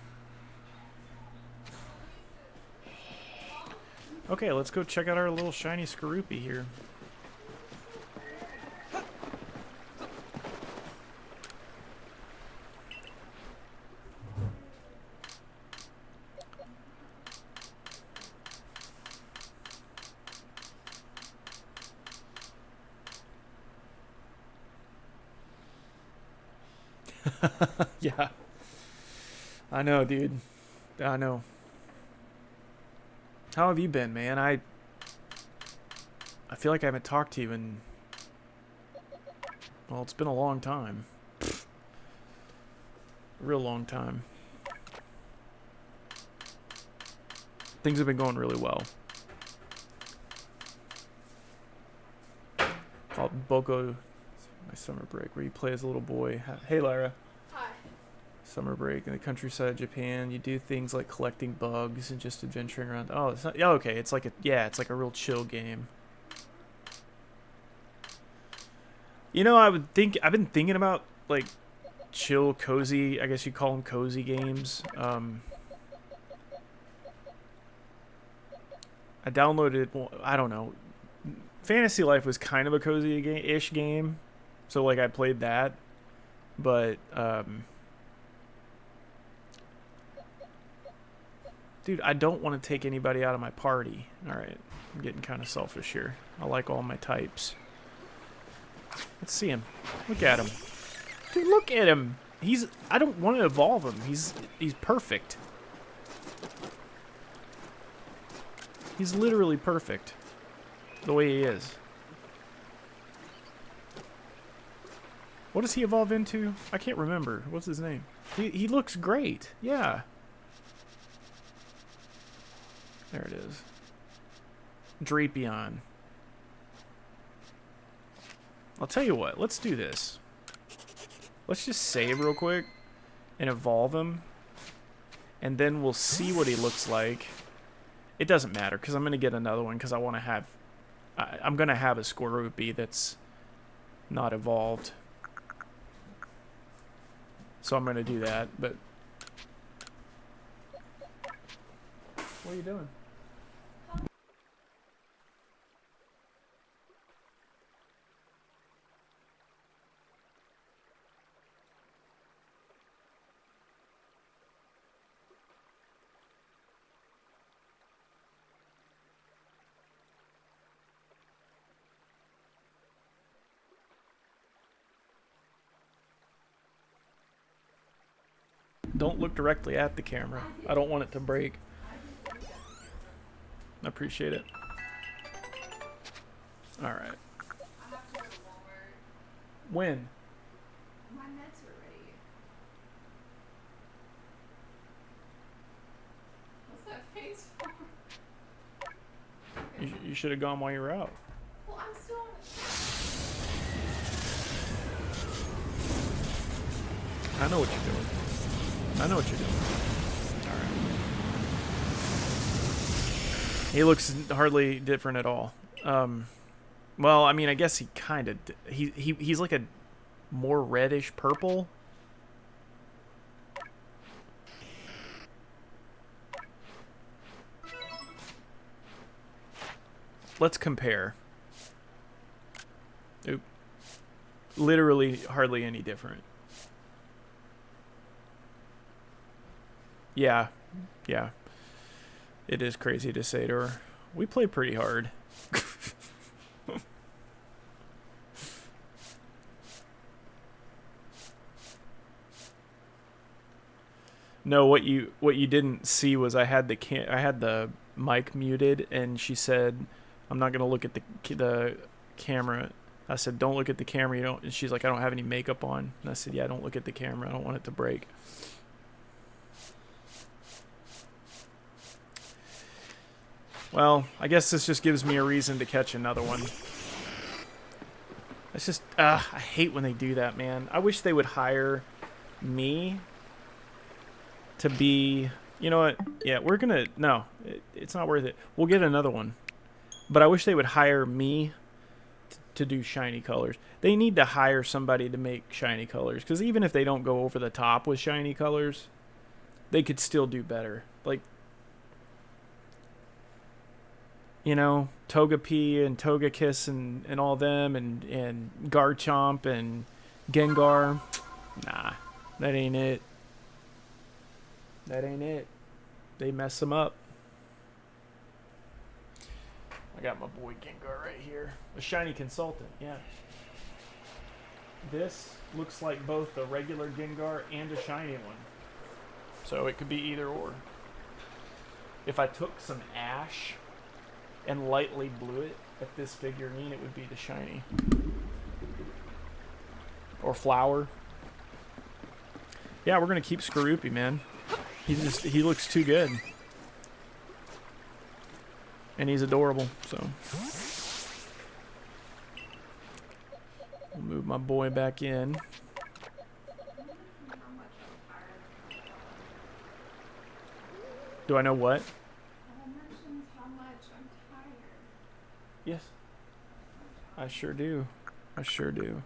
Okay, let's go check out our little shiny Skorupi here. Yeah. I know, dude. I know. How have you been, man? I feel like I haven't talked to you in... Well, it's been a long time. A real long time. Things have been going really well. Called Boko... My summer break, where you play as a little boy. Hey, Lyra. Hi. Summer break in the countryside of Japan. You do things like collecting bugs and just adventuring around. Oh, it's not. Yeah, okay. It's like a real chill game. You know, I've been thinking about like chill, cozy. I guess you call them cozy games. I downloaded. Well, I don't know. Fantasy Life was kind of a cozy-ish game. So, like, I played that, but, dude, I don't want to take anybody out of my party. Alright, I'm getting kind of selfish here. I like all my types. Let's see him. Look at him. Dude, look at him. I don't want to evolve him. He's perfect. He's literally perfect. The way he is. What does he evolve into? I can't remember. What's his name? He looks great. Yeah. There it is. Drapion. I'll tell you what. Let's do this. Let's just save real quick and evolve him. And then we'll see what he looks like. It doesn't matter because I'm going to get another one because I want to have... I'm going to have a Skorupi that's not evolved. So I'm going to do that, but... What are you doing? Don't look directly at the camera. I don't want it to break. I appreciate it. Alright. When? My meds are ready. What's that face for? You should have gone while you were out. Well, I'm still on the... I know what you're doing. I know what you're doing. Alright. He looks hardly different at all. Well, I mean, I guess he kind of he's like a more reddish purple. Let's compare. Oop. Literally hardly any different. Yeah. Yeah. It is crazy to say to her. We play pretty hard. No, what you didn't see was I had the mic muted, and she said, "I'm not gonna look at the camera." I said, "Don't look at the camera. You don't." And she's like, "I don't have any makeup on." And I said, "Yeah, don't look at the camera. I don't want it to break." Well, I guess this just gives me a reason to catch another one. It's just, I hate when they do that, man. I wish they would hire me to be, you know what? Yeah, we're gonna, no, it's not worth it. We'll get another one. But I wish they would hire me to do shiny colors. They need to hire somebody to make shiny colors. Because even if they don't go over the top with shiny colors, they could still do better. Like, you know, Togepi and Togekiss and all them, and Garchomp and Gengar. Nah, that ain't it. That ain't it. They mess them up. I got my boy Gengar right here. A shiny consultant, yeah. This looks like both a regular Gengar and a shiny one. So it could be either or. If I took some ash and lightly blew it at this figurine, it would be the shiny. Or flower. Yeah, we're going to keep Skorupi, man. He looks too good. And he's adorable, so. We'll move my boy back in. Do I know what? How much I'm tired. Yes. I sure do. I sure do.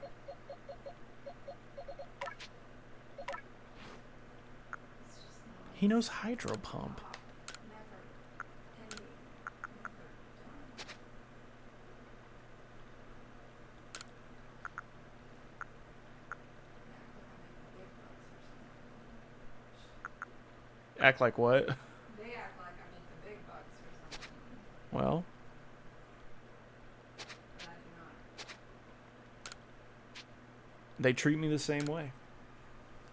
He knows Hydro Pump. Act like what? They act like I make the big bucks or something. Well. But I do not. They treat me the same way.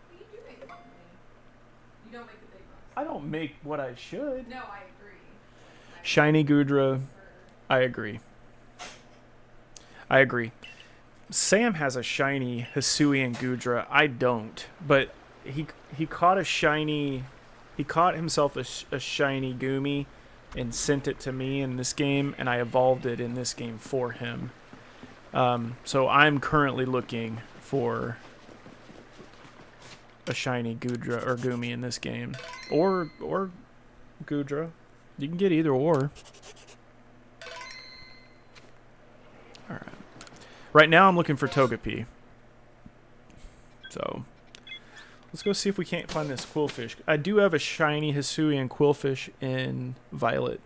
But you do make money. You don't make the big bucks. I don't make what I should. No, I agree. Shiny Gudra. I agree. I agree. Sam has a shiny Hisuian Gudra. I don't. But he caught a shiny... He caught himself a shiny Goomy and sent it to me in this game, and I evolved it in this game for him. So I'm currently looking for a shiny Gudra or Goomy in this game. Or Gudra. You can get either or. Alright. Right now I'm looking for Togepi. So... let's go see if we can't find this Quillfish. I do have a shiny Hisuian Quillfish in Violet.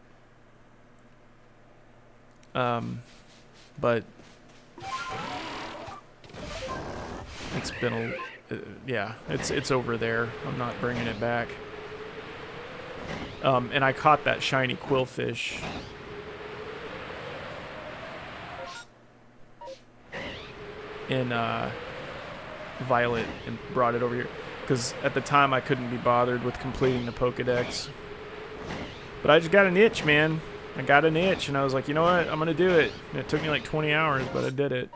But it's been yeah, it's over there. I'm not bringing it back. And I caught that shiny Quillfish in Violet and brought it over here. Because at the time I couldn't be bothered with completing the Pokedex. But I just got an itch, man. I got an itch, and I was like, you know what? I'm going to do it. And it took me like 20 hours, but I did it.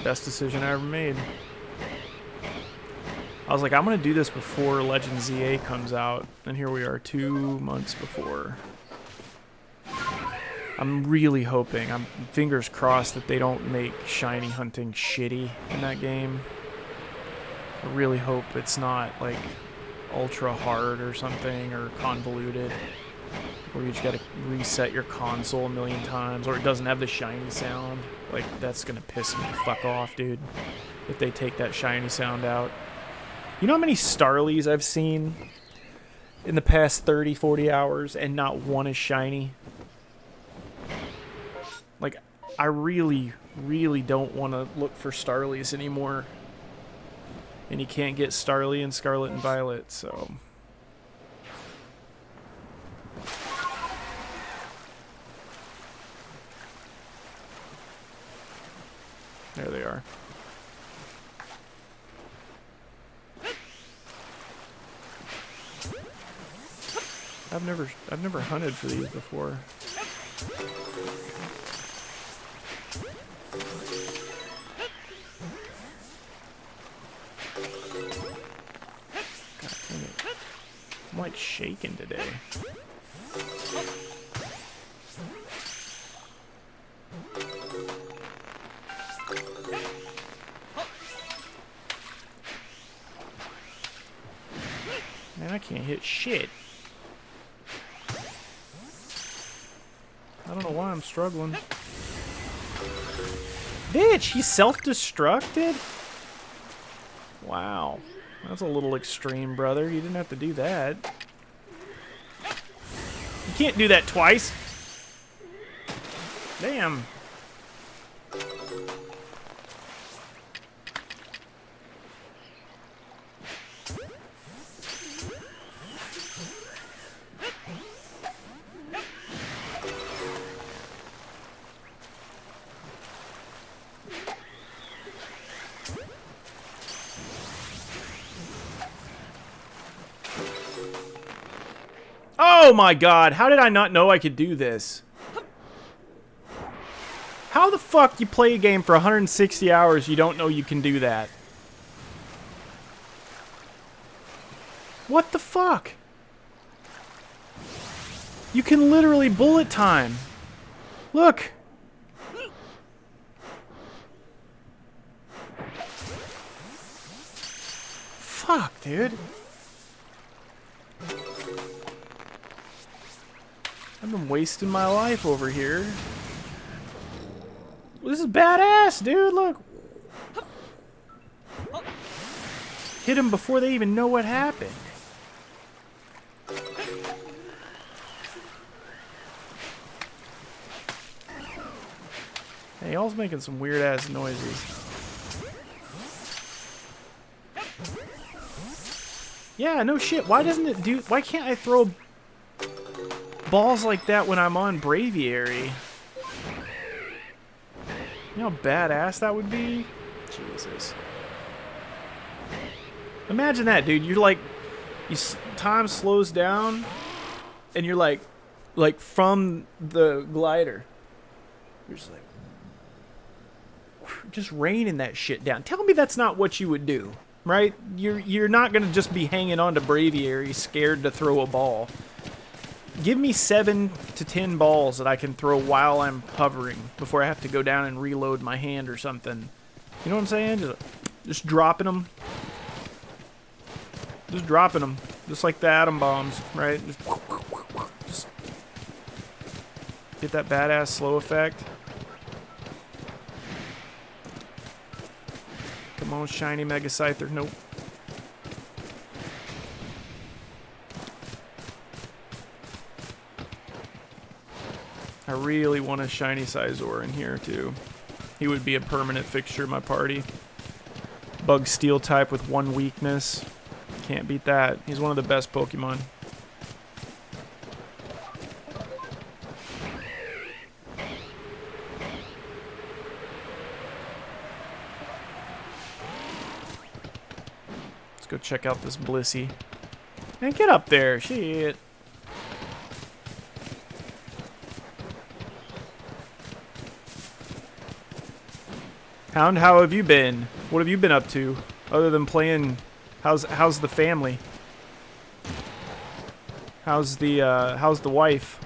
Best decision I ever made. I was like, I'm going to do this before Legend ZA comes out. And here we are 2 months before. I'm really hoping, I'm fingers crossed that they don't make shiny hunting shitty in that game. I really hope it's not like ultra hard or something, or convoluted, where you just gotta reset your console a million times, or it doesn't have the shiny sound. Like, that's gonna piss me the fuck off, dude, if they take that shiny sound out. You know how many Starlies I've seen in the past 30, 40 hours, and not one is shiny? Like, I really, really don't want to look for Starlies anymore. And you can't get Starly in Scarlet and Violet, so... There they are. I've never hunted for these before. God dang it. I'm like shaking today. Man, I can't hit shit. I don't know why I'm struggling. Bitch, he self-destructed? Wow. That's a little extreme, brother. You didn't have to do that. You can't do that twice. Damn. Oh my god, how did I not know I could do this? How the fuck you play a game for 160 hours you don't know you can do that? What the fuck? You can literally bullet time. Look. Fuck, dude. I've been wasting my life over here. This is badass, dude. Look. Hit them before they even know what happened. Hey, y'all's making some weird ass noises. Yeah, no shit. Why doesn't it do... Why can't I throw balls like that when I'm on Braviary? You know how badass that would be? Jesus. Imagine that, dude. You're like... time slows down, and you're like from the glider. You're just like... just raining that shit down. Tell me that's not what you would do. Right? You're not going to just be hanging on to Braviary scared to throw a ball. Give me 7 to 10 balls that I can throw while I'm hovering before I have to go down and reload my hand or something. You know what I'm saying? Just dropping them. Just dropping them. Just like the atom bombs, right? Just get that badass slow effect. Come on, shiny Mega Scyther. Nope. I really want a shiny Sizor in here, too. He would be a permanent fixture in my party. Bug Steel type with 1 weakness. Can't beat that. He's one of the best Pokemon. Go check out this Blissey. Man, get up there. Shit. Hound, how have you been? What have you been up to? Other than playing... How's the family? How's the wife?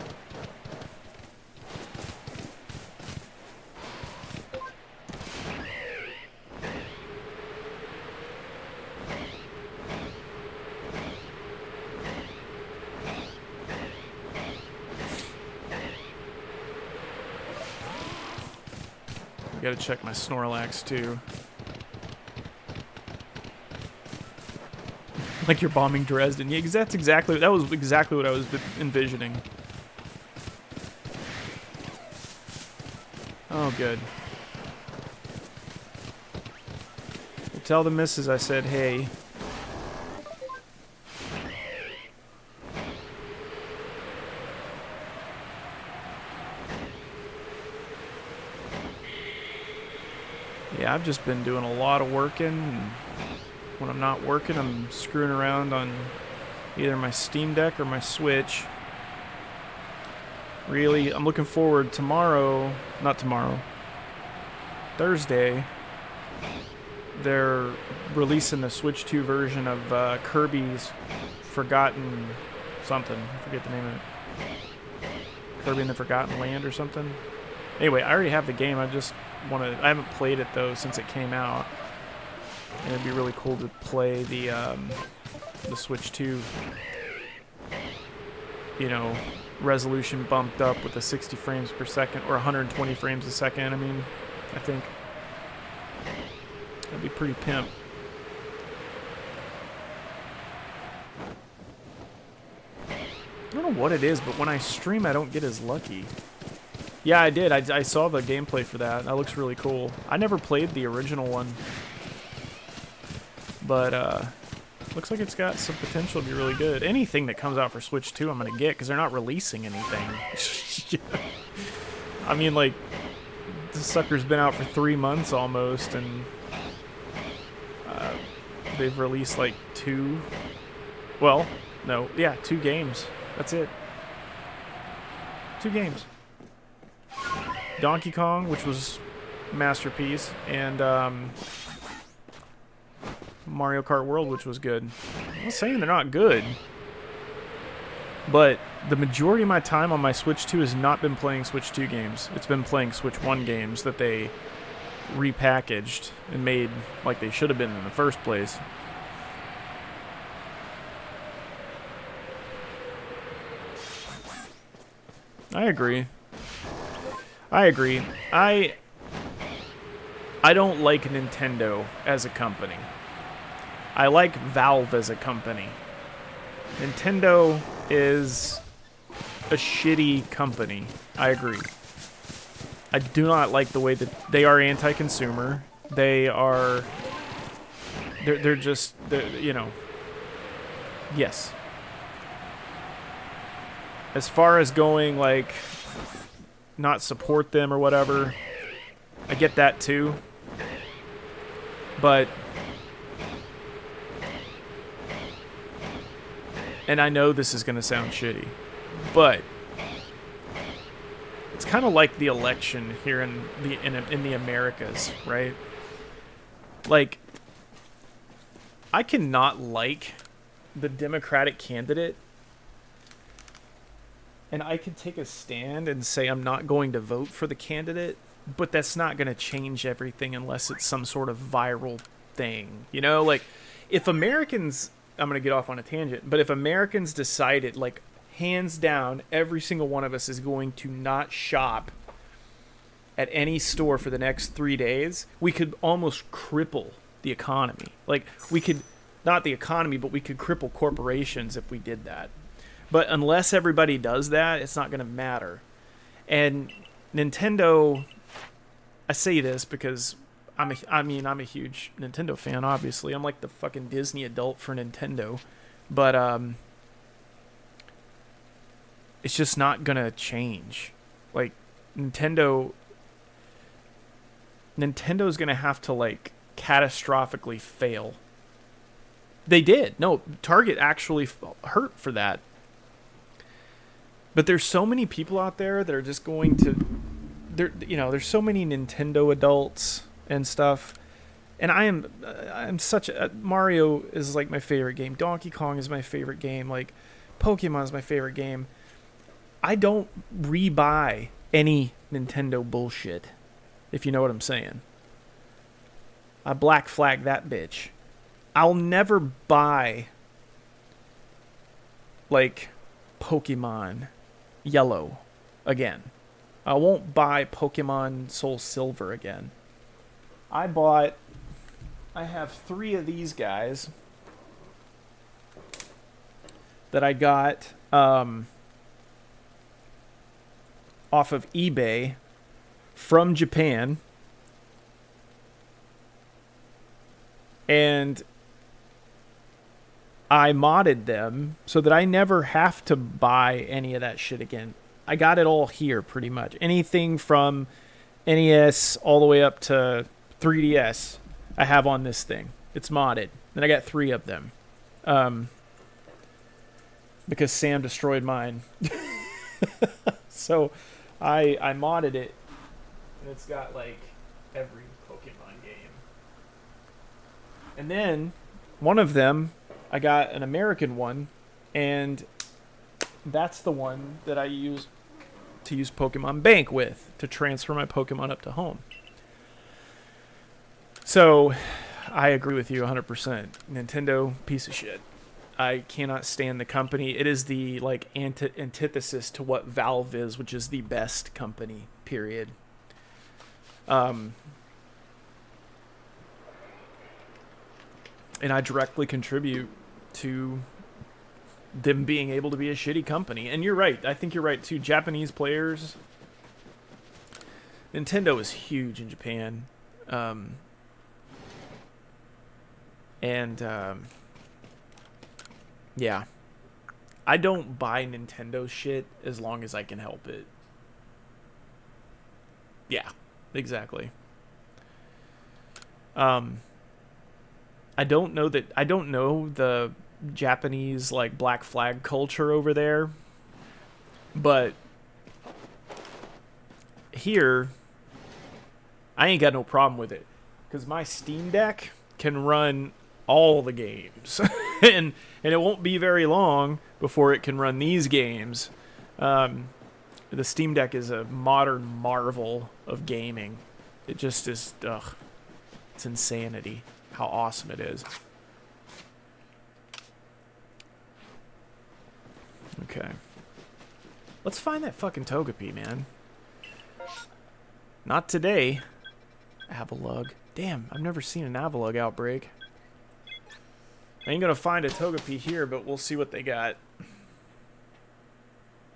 Gotta check my Snorlax too. Like you're bombing Dresden. Yeah, that was exactly what I was envisioning. Oh, good. Well, tell the missus I said hey. Yeah, I've just been doing a lot of working. And when I'm not working, I'm screwing around on either my Steam Deck or my Switch. Really, I'm looking forward Thursday, they're releasing the Switch 2 version of Kirby's Forgotten something. I forget the name of it. Kirby in the Forgotten Land or something. Anyway, I already have the game. I haven't played it though since it came out. And it'd be really cool to play the Switch 2, you know, resolution bumped up with the 60 frames per second or 120 frames a second. I mean, I think that'd be pretty pimp. I don't know what it is, but when I stream, I don't get as lucky. Yeah, I did. I saw the gameplay for that. That looks really cool. I never played the original one, but looks like it's got some potential to be really good. Anything that comes out for Switch 2, I'm gonna get because they're not releasing anything. I mean, like, this sucker's been out for 3 months almost, and they've released like 2. Well, no, yeah, 2 games. That's it. 2 games. Donkey Kong, which was masterpiece, and Mario Kart World, which was good. I'm not saying they're not good, but the majority of my time on my Switch 2 has not been playing Switch 2 games. It's been playing Switch 1 games that they repackaged and made like they should have been in the first place. I agree. I don't like Nintendo as a company. I like Valve as a company. Nintendo is a shitty company. I agree. I do not like the way that they are anti-consumer. They're just, you know, yes. As far as going, like, not support them or whatever, I get that too. But, and I know this is going to sound shitty, but it's kind of like the election here in the Americas, right? Like, I cannot like the Democratic candidate, and I can take a stand and say I'm not going to vote for the candidate, but that's not going to change everything unless it's some sort of viral thing. You know, like, if Americans, I'm going to get off on a tangent, but if Americans decided, like, hands down, every single one of us is going to not shop at any store for the next 3 days, we could almost cripple the economy. Like, we could, not the economy, but we could cripple corporations if we did that. But unless everybody does that, it's not going to matter. And Nintendo, I say this because I'm a huge Nintendo fan, obviously. I'm like the fucking Disney adult for Nintendo. But it's just not going to change. Like, Nintendo's going to have to, like, catastrophically fail. They did. No, Target actually hurt for that. But there's so many people out there that are just going to, there's so many Nintendo adults and stuff. And I'm such a, Mario is like my favorite game. Donkey Kong is my favorite game. Like, Pokemon is my favorite game. I don't rebuy any Nintendo bullshit, if you know what I'm saying. I black flag that bitch. I'll never buy, like, Pokemon Yellow again. I won't buy Pokemon Soul Silver again. I have 3 of these guys that I got off of eBay from Japan. And I modded them so that I never have to buy any of that shit again. I got it all here pretty much. Anything from NES all the way up to 3DS I have on this thing. It's modded. And I got 3 of them. Because Sam destroyed mine. So I modded it. And it's got like every Pokemon game. And then one of them, I got an American one, and that's the one that I use to use Pokemon Bank with to transfer my Pokemon up to home. So I agree with you 100%. Nintendo, piece of shit. I cannot stand the company. It is the like antithesis to what Valve is, which is the best company, period. And I directly contribute to them being able to be a shitty company. And you're right. I think you're right, too. Japanese players... Nintendo is huge in Japan. Yeah. I don't buy Nintendo shit as long as I can help it. Yeah, exactly. I don't know the Japanese like Black Flag culture over there, but here I ain't got no problem with it because my Steam Deck can run all the games, and it won't be very long before it can run these games. The Steam Deck is a modern marvel of gaming. It just is, it's insanity how awesome it is. Okay. Let's find that fucking Togepi, man. Not today. Avalug. Damn, I've never seen an Avalug outbreak. I ain't gonna find a Togepi here, but we'll see what they got.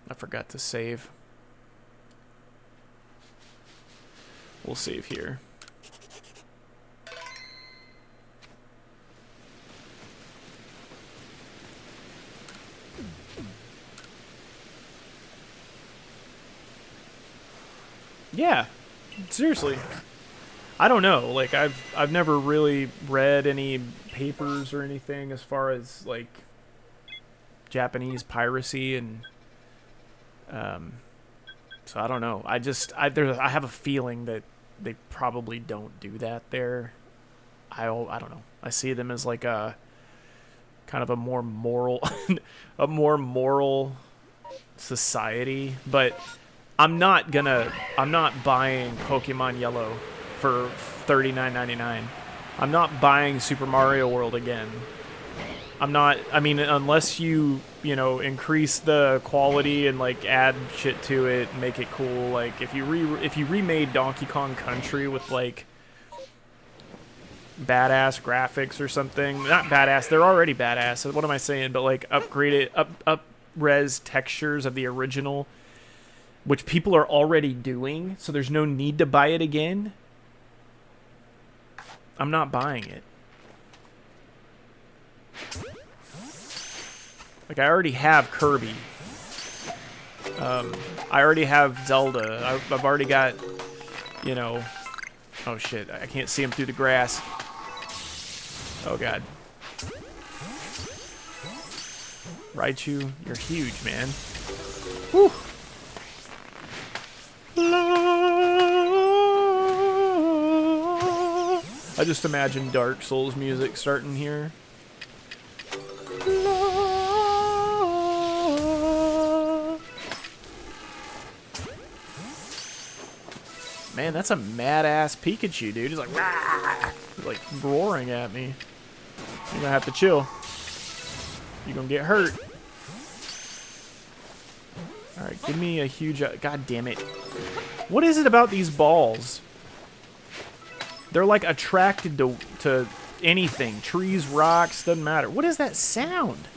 I forgot to save. We'll save here. Yeah, seriously. I don't know. Like I've never really read any papers or anything as far as like Japanese piracy and so I don't know. I have a feeling that they probably don't do that there. I don't know. I see them as like a kind of a more moral society, but I'm not buying Pokemon Yellow for $39.99. I'm not buying Super Mario World again. I mean, unless you increase the quality and like add shit to it and make it cool. Like if you remade Donkey Kong Country with like badass graphics or something. Not badass, they're already badass. What am I saying? But like upgraded up res textures of the original, which people are already doing, so there's no need to buy it again. I'm not buying it. Like, I already have Kirby. I already have Zelda. I've already got, oh shit, I can't see him through the grass. Oh god. Raichu, you're huge, man. Whew. I just imagine Dark Souls music starting here. Man, that's a mad-ass Pikachu, dude. He's like, rah! He's like roaring at me. You're gonna have to chill. You're gonna get hurt. Alright, give me a huge... God damn it. What is it about these balls? They're like attracted to anything. Trees, rocks, doesn't matter. What is that sound?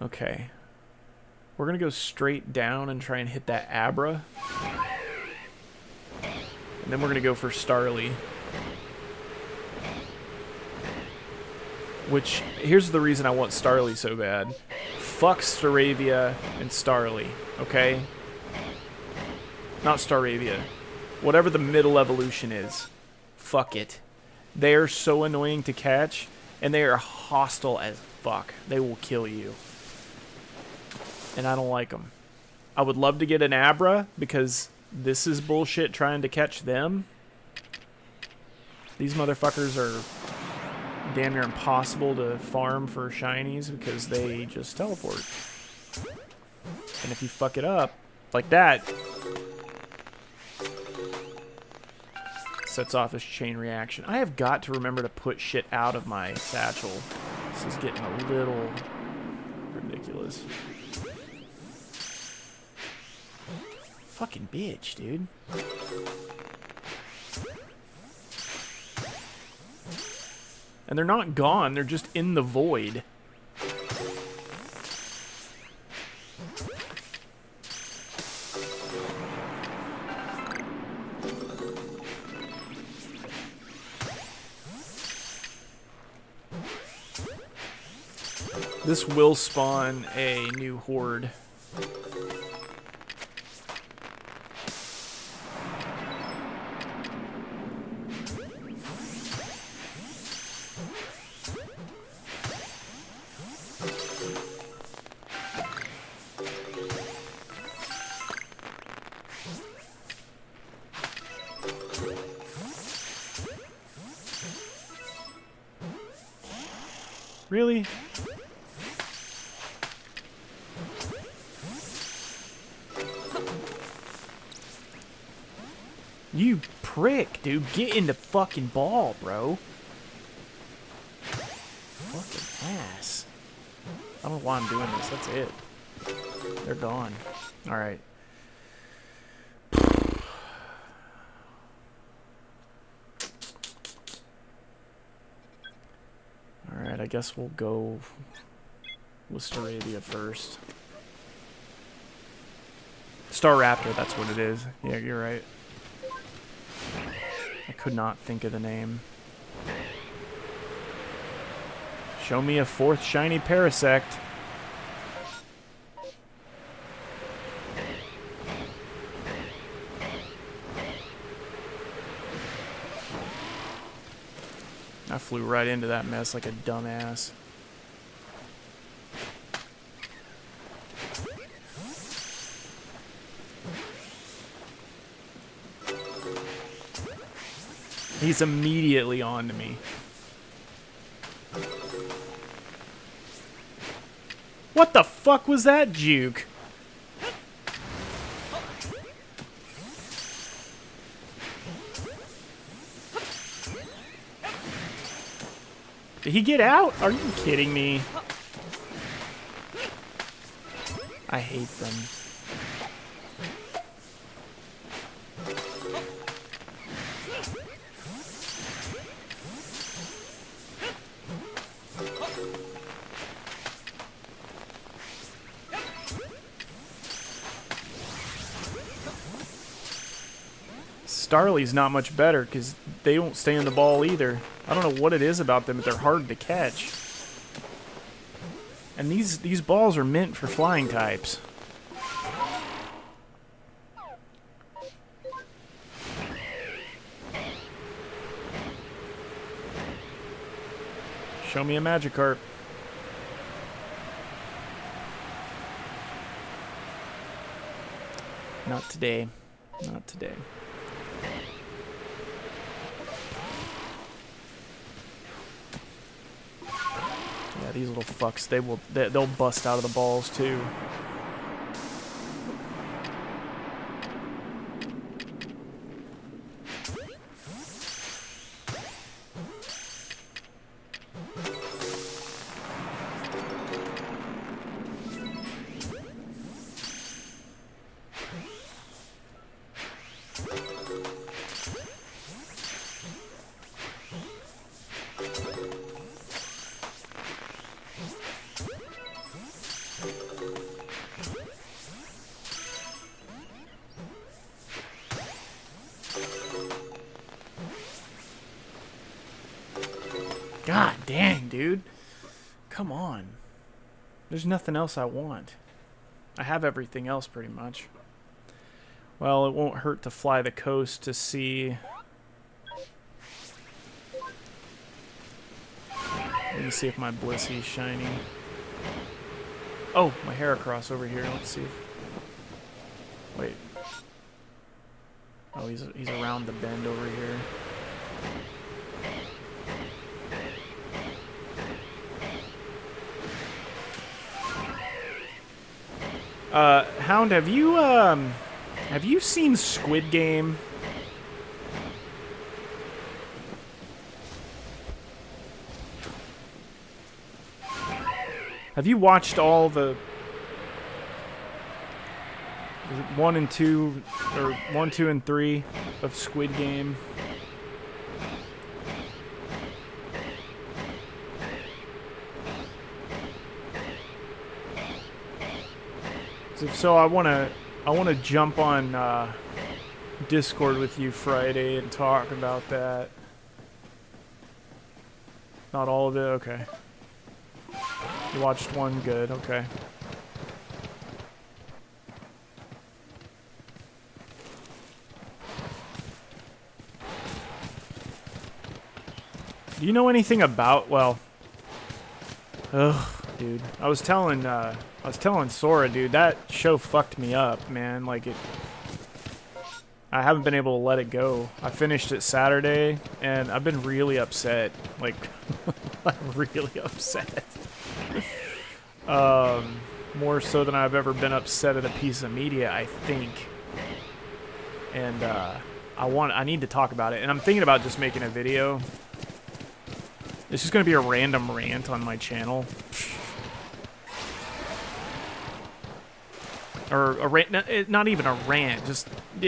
Okay. We're gonna go straight down and try and hit that Abra. And then we're gonna go for Starly. Which, here's the reason I want Starly so bad. Fuck Staravia and Starly, okay? Not Staravia. Whatever the middle evolution is. Fuck it. They are so annoying to catch, and they are hostile as fuck. They will kill you. And I don't like them. I would love to get an Abra, because this is bullshit trying to catch them. These motherfuckers are damn near impossible to farm for shinies because they just teleport. And if you fuck it up like that, sets off this chain reaction. I have got to remember to put shit out of my satchel. This is getting a little ridiculous. Fucking bitch, dude. And they're not gone, they're just in the void. This will spawn a new horde. Really? You prick, dude. Get in the fucking ball, bro. Fucking ass. I don't know why I'm doing this. That's it. They're gone. Alright. Alright, I guess we'll go with Staravia first. Staraptor, that's what it is. Yeah, you're right. I could not think of the name. Show me a fourth shiny Parasect. I flew right into that mess like a dumbass. He's immediately on to me. What the fuck was that juke? Did he get out? Are you kidding me? I hate them. Starly's not much better because they don't stay in the ball either. I don't know what it is about them, but they're hard to catch. And these balls are meant for flying types. Show me a Magikarp. Not today. Not today. Yeah, these little fucks, they'll bust out of the balls too. God dang, dude. Come on. There's nothing else I want. I have everything else pretty much. Well, it won't hurt to fly the coast to see. Let me see if my Blissy's shiny. Oh, my Heracross over here. Let's see. Wait. Oh, he's around the bend over here. Hound, have you seen Squid Game? Have you watched all the 1 and 2 or 1, 2, and 3 of Squid Game? So I wanna jump on Discord with you Friday and talk about that. Not all of it, okay. You watched one, good, okay. Do you know anything about, well, ugh, dude. I was telling Sora, dude, that show fucked me up, man. Like, I haven't been able to let it go. I finished it Saturday, and I've been really upset. Like, I'm really upset. More so than I've ever been upset at a piece of media, I think. And, I need to talk about it. And I'm thinking about just making a video. It's just gonna be a random rant on my channel. Or a rant, not even a rant, just,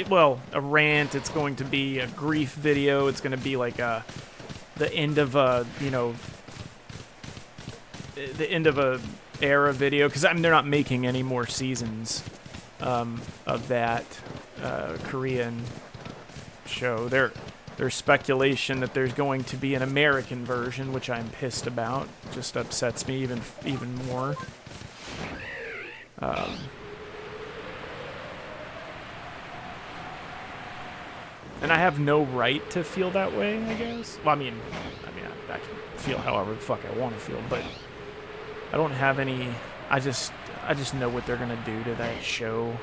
well, a rant. It's going to be a grief video. It's going to be like the end of a, the end of a era video. Because, I mean, they're not making any more seasons of that Korean show. There's speculation that there's going to be an American version, which I'm pissed about. Just upsets me even more. And I have no right to feel that way, I guess. Well, I mean, I can feel however the fuck I want to feel, but I don't have any. I just know what they're gonna do to that show.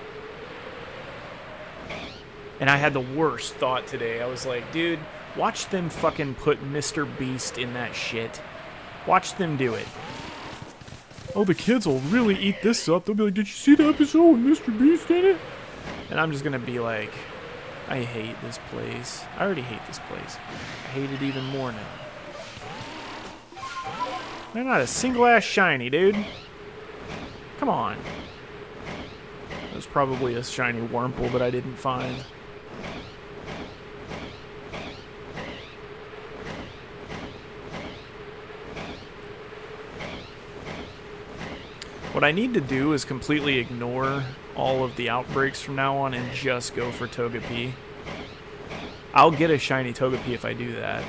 And I had the worst thought today. I was like, dude, watch them fucking put Mr. Beast in that shit. Watch them do it. Oh, the kids will really eat this up. They'll be like, did you see the episode with Mr. Beast in it? And I'm just gonna be like, I hate this place. I already hate this place. I hate it even more now. They're not a single ass shiny, dude. Come on. There's probably a shiny Wurmple that I didn't find. What I need to do is completely ignore all of the outbreaks from now on and just go for Togepi. I'll get a shiny Togepi if I do that.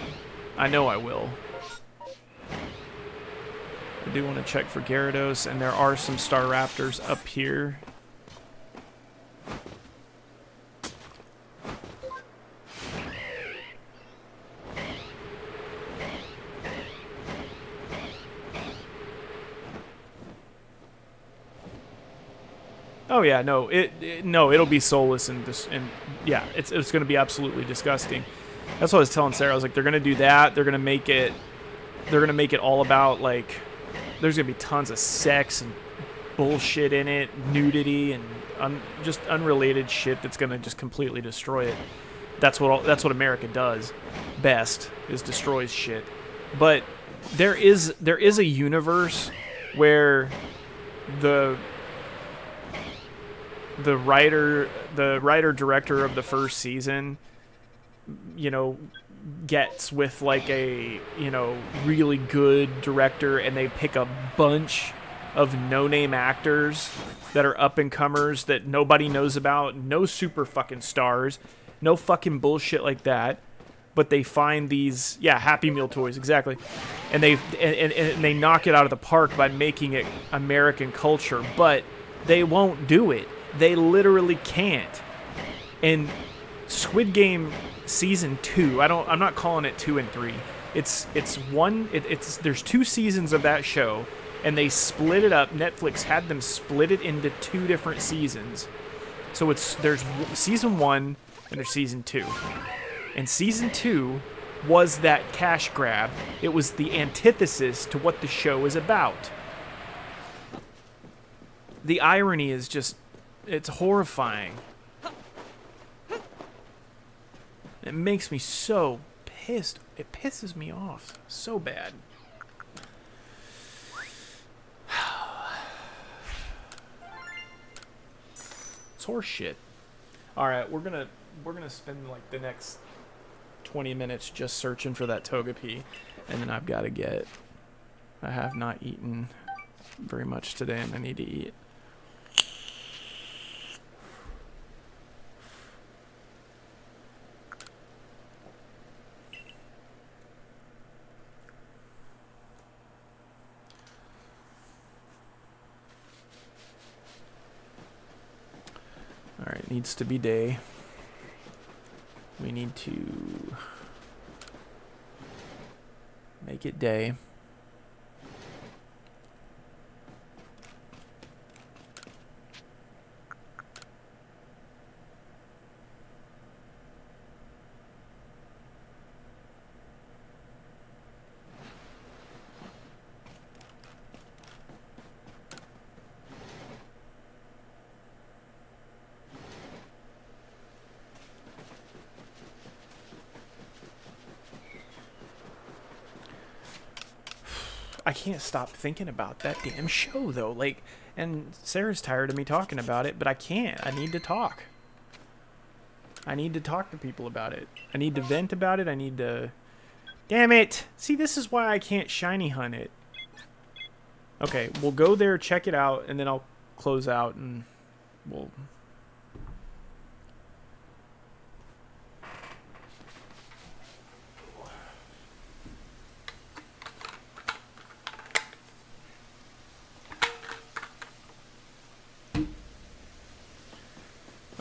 I know I will. I do want to check for Gyarados, and there are some Staraptors up here. Oh yeah, no, it'll be soulless and yeah, it's going to be absolutely disgusting. That's what I was telling Sarah. I was like, they're going to do that. They're going to make it all about, like, there's going to be tons of sex and bullshit in it, nudity and just unrelated shit that's going to just completely destroy it. That's what America does best, is destroys shit. But there is a universe where the writer director of the first season, gets with like a, really good director, and they pick a bunch of no-name actors that are up-and-comers that nobody knows about, no super fucking stars, no fucking bullshit like that, but they find these, Happy Meal toys, exactly. And they knock it out of the park by making it American culture, but they won't do it. They literally can't. And Squid Game season 2, I'm not calling it 2 and 3. There's 2 seasons of that show, and they split it up. Netflix had them split it into 2 different seasons. So there's season 1 and there's season 2. And season 2 was that cash grab. It was the antithesis to what the show is about. The irony is just, it's horrifying. It makes me so pissed. It pisses me off so bad. It's horse shit. All right, we're gonna spend like the next 20 minutes just searching for that Togepi, and then I've got to get. I have not eaten very much today, and I need to eat. Alright, needs to be day. We need to make it day. I can't stop thinking about that damn show, though. Like, and Sarah's tired of me talking about it, but I can't. I need to talk. I need to talk to people about it. I need to vent about it. I need to... Damn it! See, this is why I can't shiny hunt it. Okay, we'll go there, check it out, and then I'll close out, and we'll...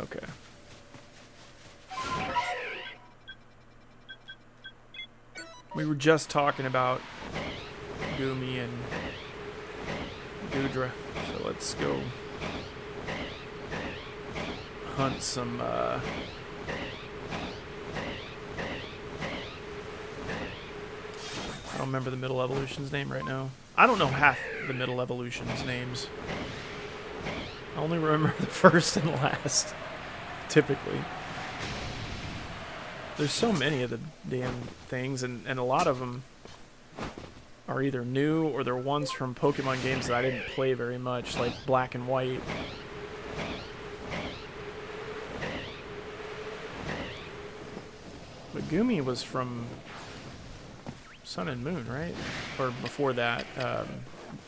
Okay. We were just talking about Gumi and Gudra, so let's go hunt some, I don't remember the middle evolution's name right now. I don't know half the middle evolution's names. I only remember the first and last, typically. There's so many of the damn things, and a lot of them are either new or they're ones from Pokemon games that I didn't play very much, like Black and White. But Gumi was from Sun and Moon, right? Or before that.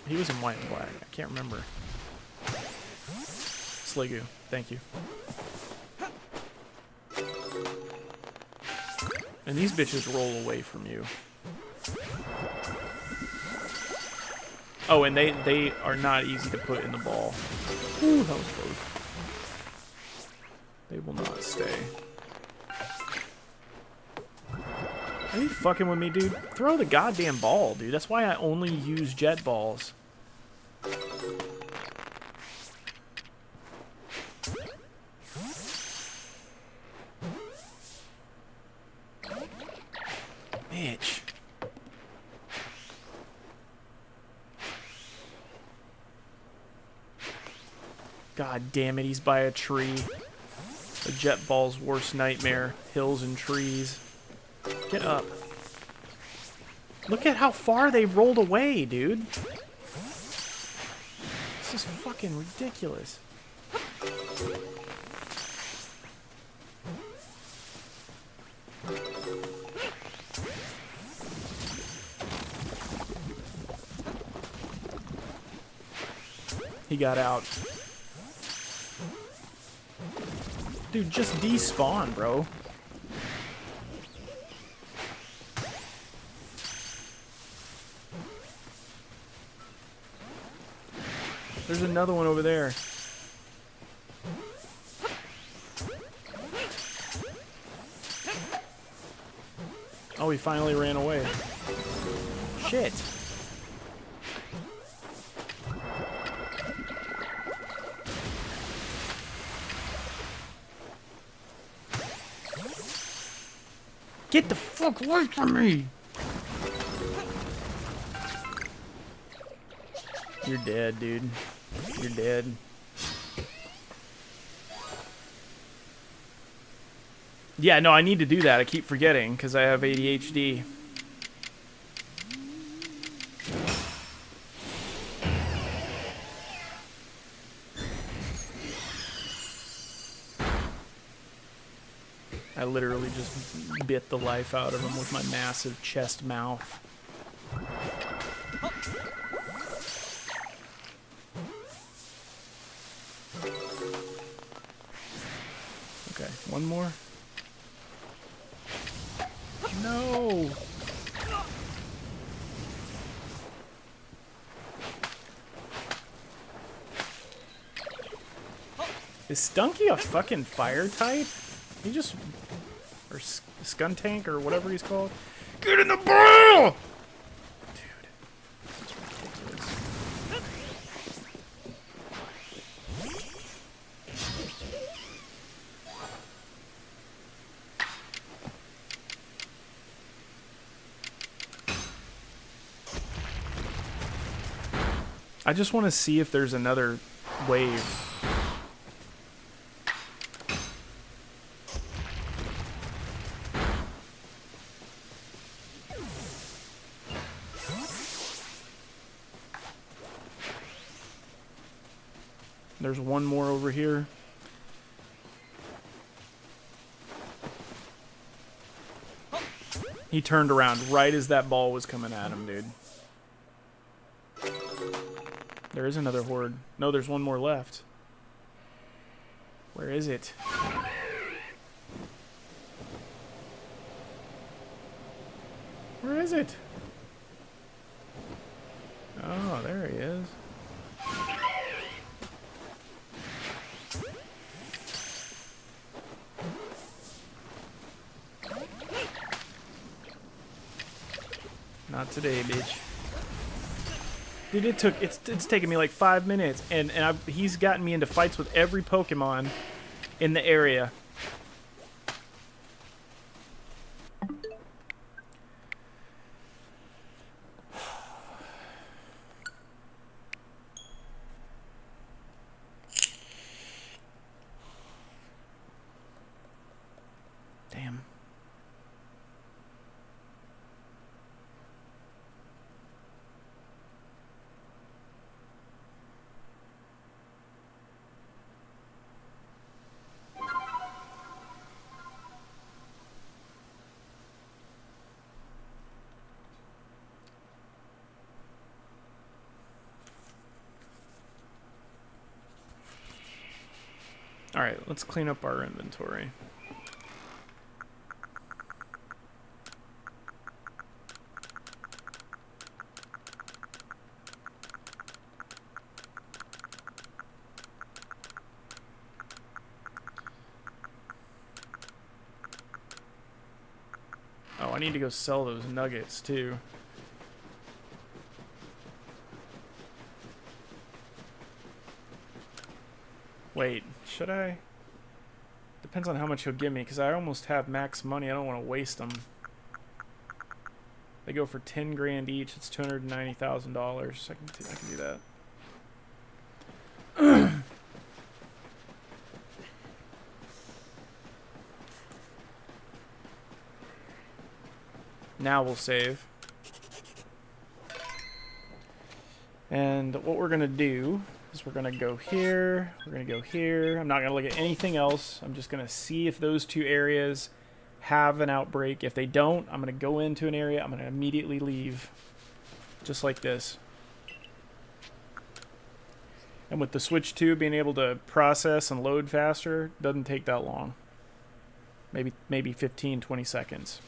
He was in White and Black. I can't remember. Sliggoo, thank you. And these bitches roll away from you. Oh, and they are not easy to put in the ball. Ooh, that was close. They will not stay. Are you fucking with me, dude? Throw the goddamn ball, dude. That's why I only use jet balls. Bitch. God damn it, he's by a tree. A jet ball's worst nightmare. Hills and trees. Get up. Look at how far they rolled away, dude. This is fucking ridiculous. He got out. Dude, just despawn, bro. There's another one over there. Oh, he finally ran away. Shit. Get the fuck away from me! You're dead, dude. You're dead. Yeah, no, I need to do that. I keep forgetting because I have ADHD. I literally just bit the life out of him with my massive chest mouth. Okay, one more. No! Is Stunky a fucking fire type? He just... Or Skuntank or whatever he's called. Get in the barrel! Dude. This is ridiculous. I just want to see if there's another wave. There's one more over here. He turned around right as that ball was coming at him, dude. There is another horde. No, there's one more left. Where is it? Where is it? Oh, there he is. Not today, bitch. Dude, it's taken me like 5 minutes, and he's gotten me into fights with every Pokemon in the area. Damn. Alright, let's clean up our inventory. Oh, I need to go sell those nuggets too. Wait, should I? Depends on how much he'll give me, because I almost have max money. I don't want to waste them. They go for 10 grand each. It's $290,000. I can do that. Now we'll save. And what we're going to do is we're going to go here. We're going to go here. I'm not going to look at anything else. I'm just going to see if those two areas have an outbreak. If they don't, I'm going to go into an area. I'm going to immediately leave. Just like this. And with the Switch 2 being able to process and load faster, doesn't take that long. Maybe 15, 20 seconds.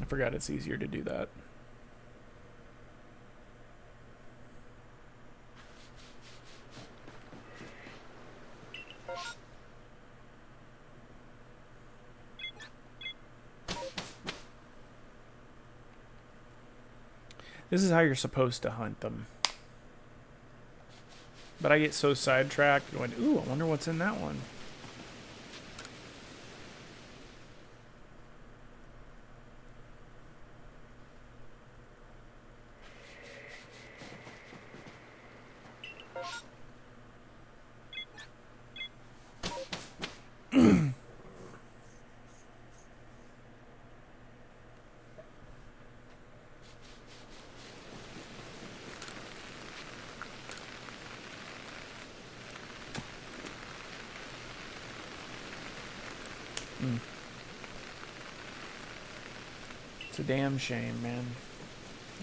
forgot it's easier to do that. This is how you're supposed to hunt them. But I get so sidetracked going, ooh, I wonder what's in that one. It's a damn shame, man.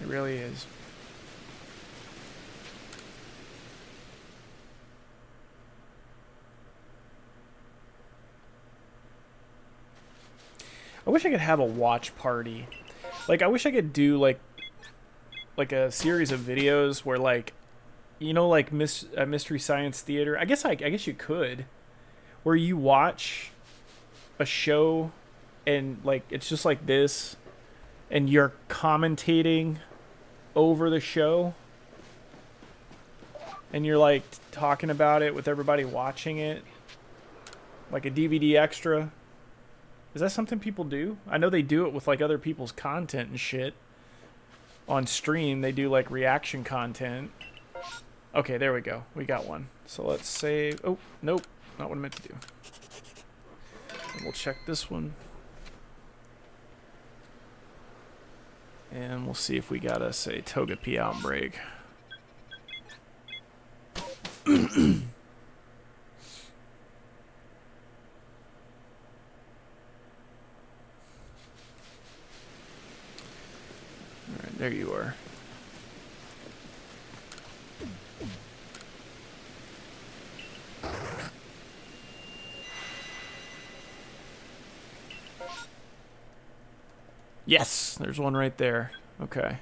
It really is. I wish I could have a watch party. Like, I wish I could do, like a series of videos where, like, you know, like Mystery Science Theater. I guess you could. Where you watch a show and, like, it's just like this, and you're commentating over the show, and you're, like, talking about it with everybody watching it, like a DVD extra. Is that something people do? I know they do it with, like, other people's content and shit. On stream, they do, like, reaction content. Okay, there we go. We got one. So let's save. Oh, nope. Not what I meant to do. And we'll check this one. And we'll see if we got us a Togepi outbreak. Alright, there you are. Yes, there's one right there. Okay.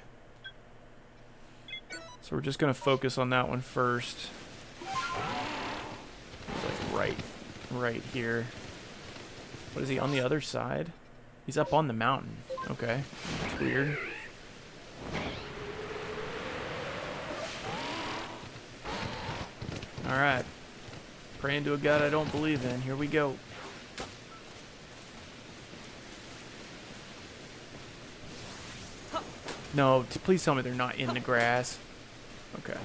So we're just going to focus on that one first. He's like right here. What is he, on the other side? He's up on the mountain. Okay, that's weird. Alright. Praying to a god I don't believe in. Here we go. No, please tell me they're not in the grass. Okay.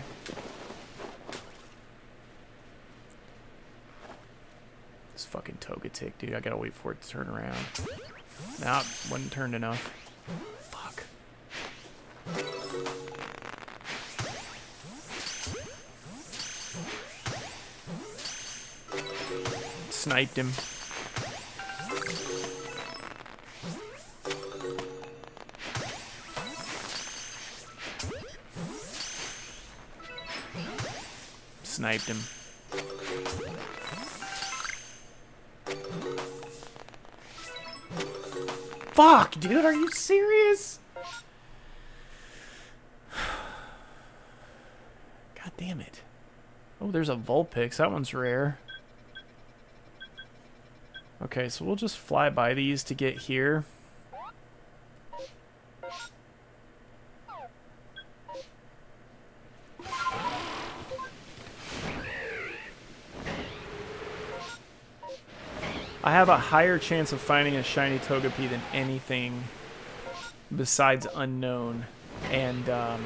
This fucking Togetic, dude. I gotta wait for it to turn around. Nope, wasn't turned enough. Fuck. Sniped him. Sniped him. Fuck, dude, are you serious? God damn it. Oh, there's a Vulpix. That one's rare. Okay, so we'll just fly by these to get here. I have a higher chance of finding a shiny Togepi than anything besides Unknown. And, I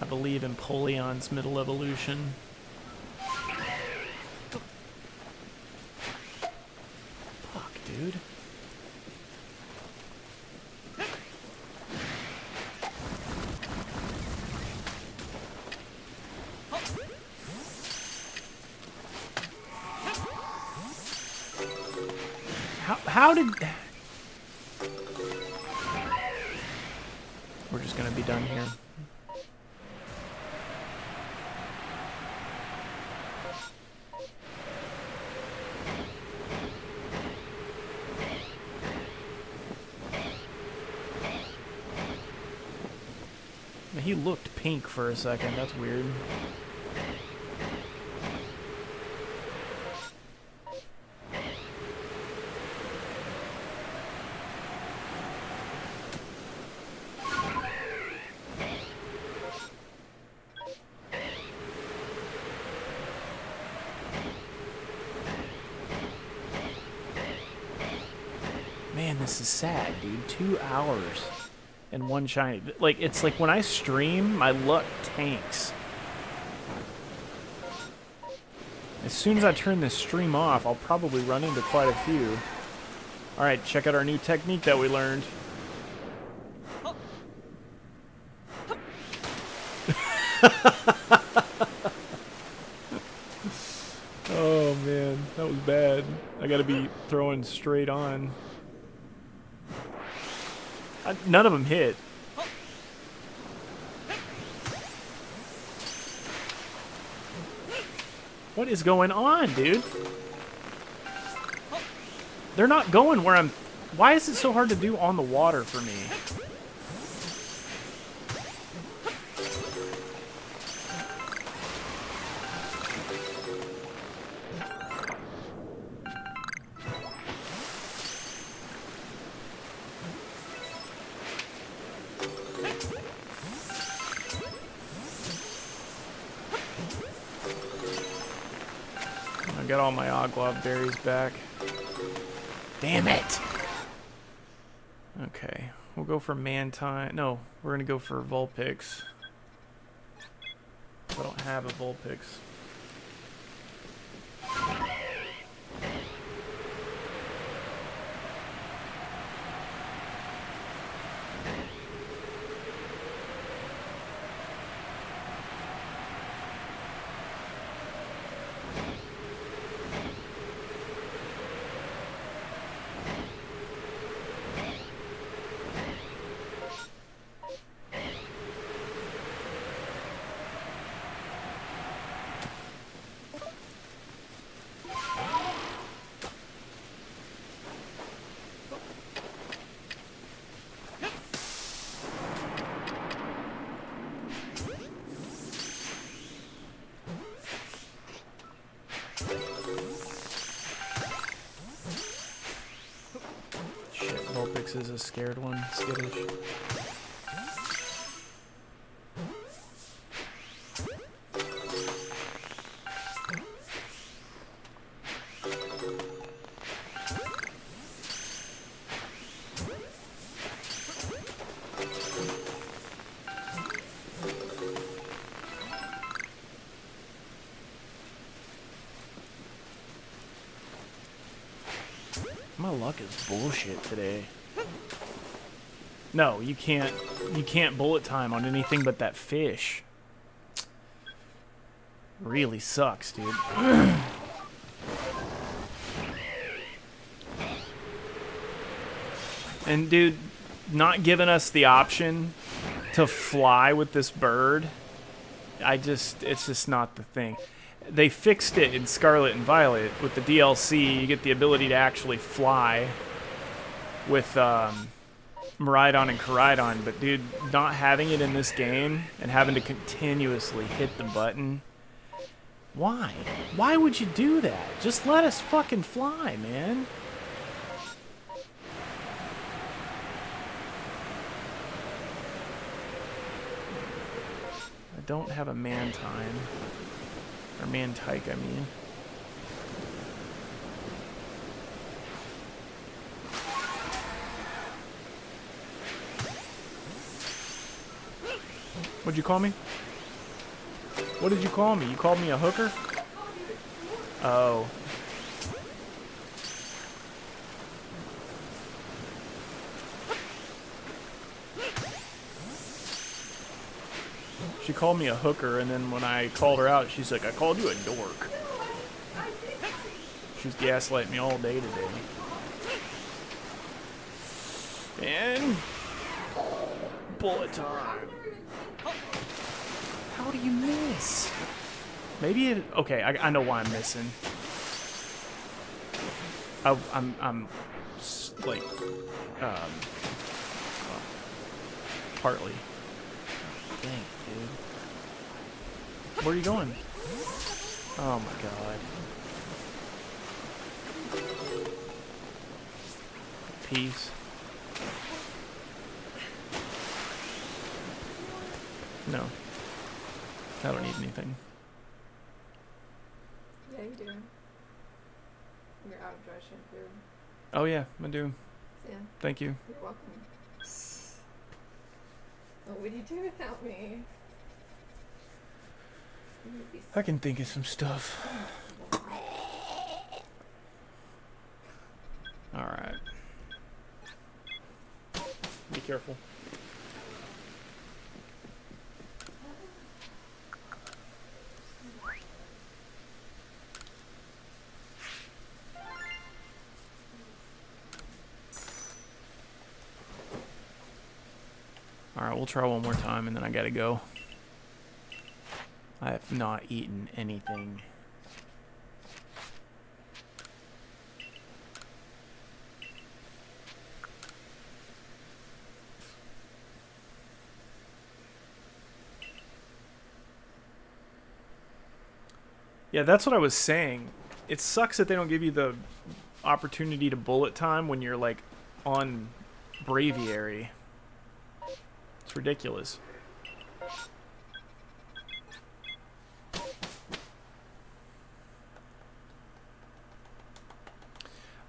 believe in Poleon's middle evolution. Fuck, dude. How did... We're just gonna be done here. he looked pink for a second. That's weird. Man, this is sad, dude. 2 hours and one shiny. Like, it's like when I stream, my luck tanks. As soon as I turn this stream off, I'll probably run into quite a few. Alright, check out our new technique that we learned. Oh, man. That was bad. I gotta be throwing straight on. None of them hit. What is going on, dude? They're not going where I'm... Why is it so hard to do on the water for me? I got all my Oglob berries back. Damn it! Okay, we'll go for Mantine. No, we're gonna go for Vulpix. I don't have a Vulpix. Is a scared one, skittish. My luck is bullshit today. No, you can't bullet time on anything but that fish. Really sucks, dude. And dude, not giving us the option to fly with this bird, it's just not the thing. They fixed it in Scarlet and Violet with the DLC. You get the ability to actually fly with Miraidon and Koraidon, but dude, not having it in this game and having to continuously hit the button, why? Why would you do that? Just let us fucking fly, man. I don't have a Mantine. Or Mantike, I mean. What'd you call me? What did you call me? You called me a hooker? Oh. She called me a hooker, and then when I called her out, she's like, I called you a dork. She's gaslighting me all day today. And... bullet time. How do you miss? Maybe it... Okay, I know why I'm missing. I'm like... partly. Dang, dude. Where are you going? Oh my god. Peace. No. I don't need anything. Yeah, you do. You're out of dry shampoo. Oh yeah, I do. Yeah, Thank you. you're welcome. What would you do without me? You would be I can think of some stuff. Alright. Be careful. Alright, we'll try one more time and then I gotta go. I have not eaten anything. Yeah, that's what I was saying. It sucks that they don't give you the opportunity to bullet time when you're like on Braviary. It's ridiculous.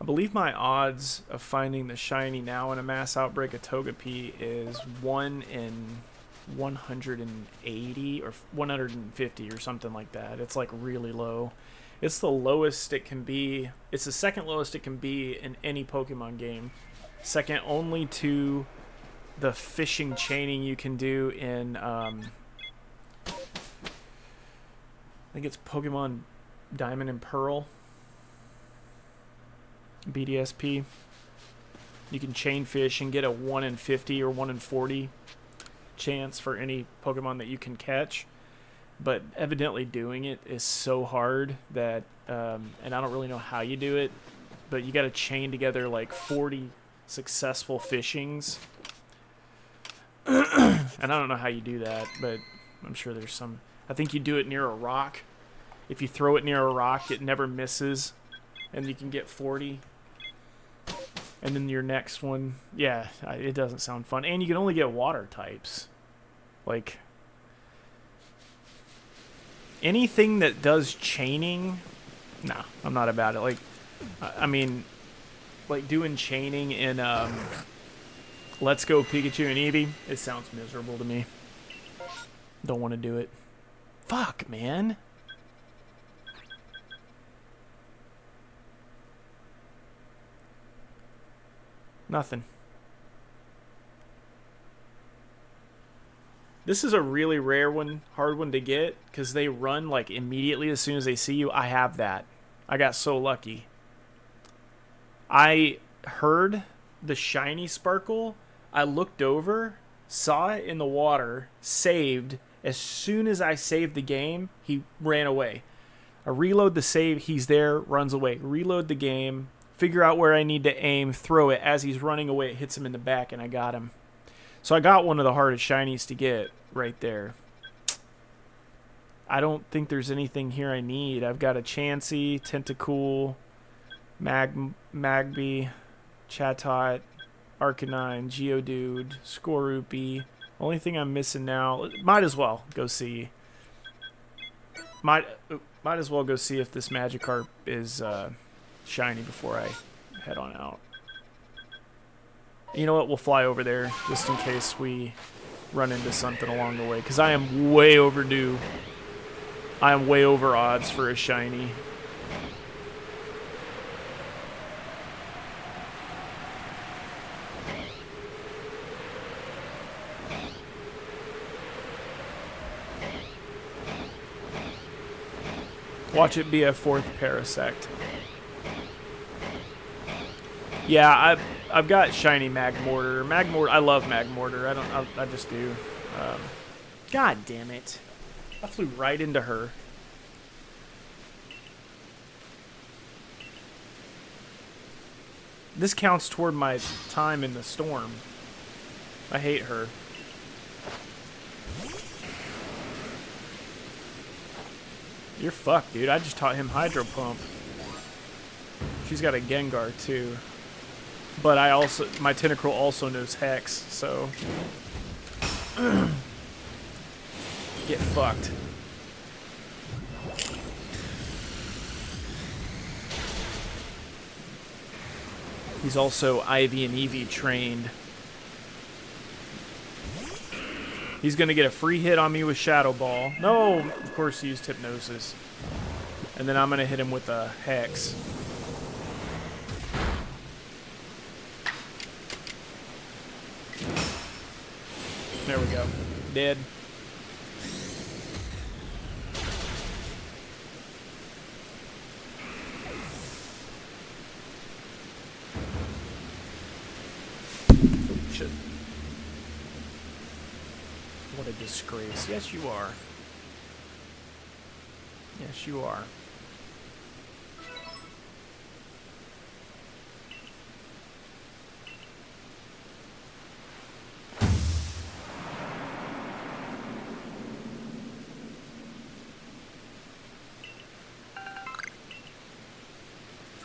I believe my odds of finding the shiny now in a mass outbreak of Togepi is 1 in 180 or 150 or something like that. It's like really low. It's the lowest it can be. It's the second lowest it can be in any Pokemon game. Second only to the fishing chaining you can do in, I think it's Pokemon Diamond and Pearl. BDSP. You can chain fish and get a 1 in 50 or 1 in 40 chance for any Pokemon that you can catch. But evidently doing it is so hard that, and I don't really know how you do it, but you got to chain together like 40 successful fishings. And I don't know how you do that, but I'm sure there's some. I think you do it near a rock. If you throw it near a rock, it never misses, and you can get 40. And then your next one, yeah, it doesn't sound fun. And you can only get water types. Like, anything that does chaining, nah, I'm not about it. Like, I mean, like doing chaining in Let's Go Pikachu and Eevee, it sounds miserable to me. Don't want to do it. Fuck, man. Nothing. This is a really rare one, hard one to get, because they run like immediately as soon as they see you. I have that. I got so lucky. I heard the shiny sparkle. I looked over, saw it in the water, saved. As soon as I saved the game, he ran away. I reload the save, he's there, runs away. Reload the game, figure out where I need to aim, throw it. As he's running away, it hits him in the back, and I got him. So I got one of the hardest shinies to get right there. I don't think there's anything here I need. I've got a Chansey, Tentacool, Magby, Chatot, Arcanine, Geodude, Skorupi. Only thing I'm missing now, might as well go see. Might as well go see if this Magikarp is shiny before I head on out. You know what? We'll fly over there just in case we run into something along the way, because I am way overdue. I am way over odds for a shiny. Watch it be a 4th Parasect. Yeah, I've got shiny Magmortar. Magmortar, I love Magmortar. I just do. God damn it! I flew right into her. This counts toward my time in the storm. I hate her. You're fucked, dude. I just taught him Hydro Pump. She's got a Gengar, too. But my Tentacruel also knows Hex, so... Get fucked. He's also Ivy and Eevee trained. He's going to get a free hit on me with Shadow Ball. No, of course he used Hypnosis. And then I'm going to hit him with a Hex. There we go. Dead. Shit. What a disgrace. Yes, you are. Yes, you are.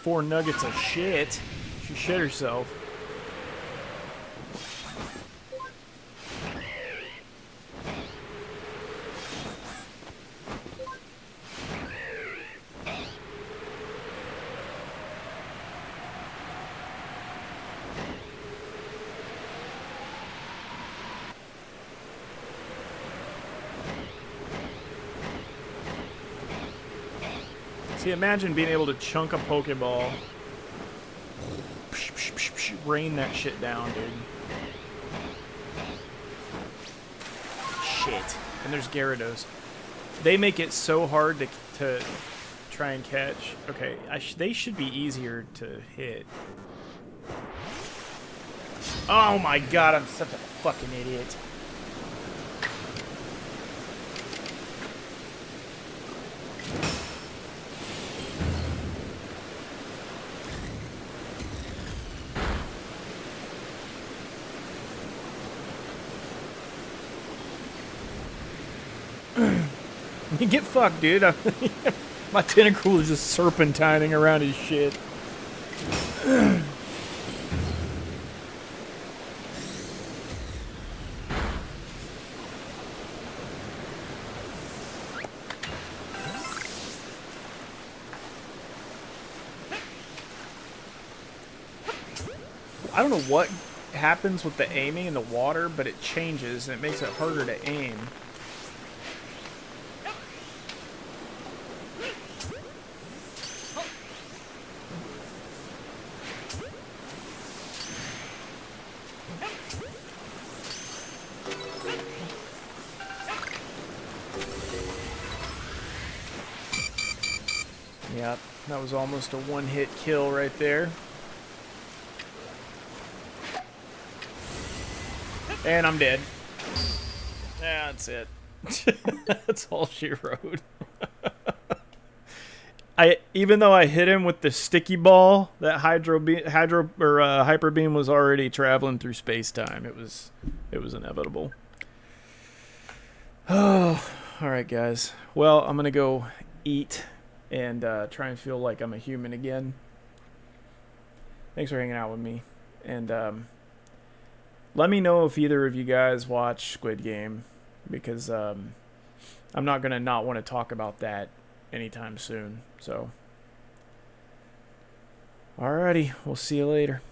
Four nuggets of shit. She shit herself. See, imagine being able to chunk a Pokeball. Rain that shit down, dude. Shit. And there's Gyarados. They make it so hard to try and catch. Okay, they should be easier to hit. Oh my god, I'm such a fucking idiot. You get fucked, dude. My Tentacruel is just serpentining around his shit. I don't know what happens with the aiming in the water, but it changes and it makes it harder to aim. Yep, that was almost a one-hit kill right there. And I'm dead. Yeah, that's it. That's all she wrote. Even though I hit him with the sticky ball, that hyper beam was already traveling through space-time. It was inevitable. Oh, all right, guys. Well, I'm gonna go eat and try and feel like I'm a human again. Thanks for hanging out with me, and let me know if either of you guys watch Squid Game, because I'm not gonna not want to talk about that anytime soon. So, alrighty, we'll see you later.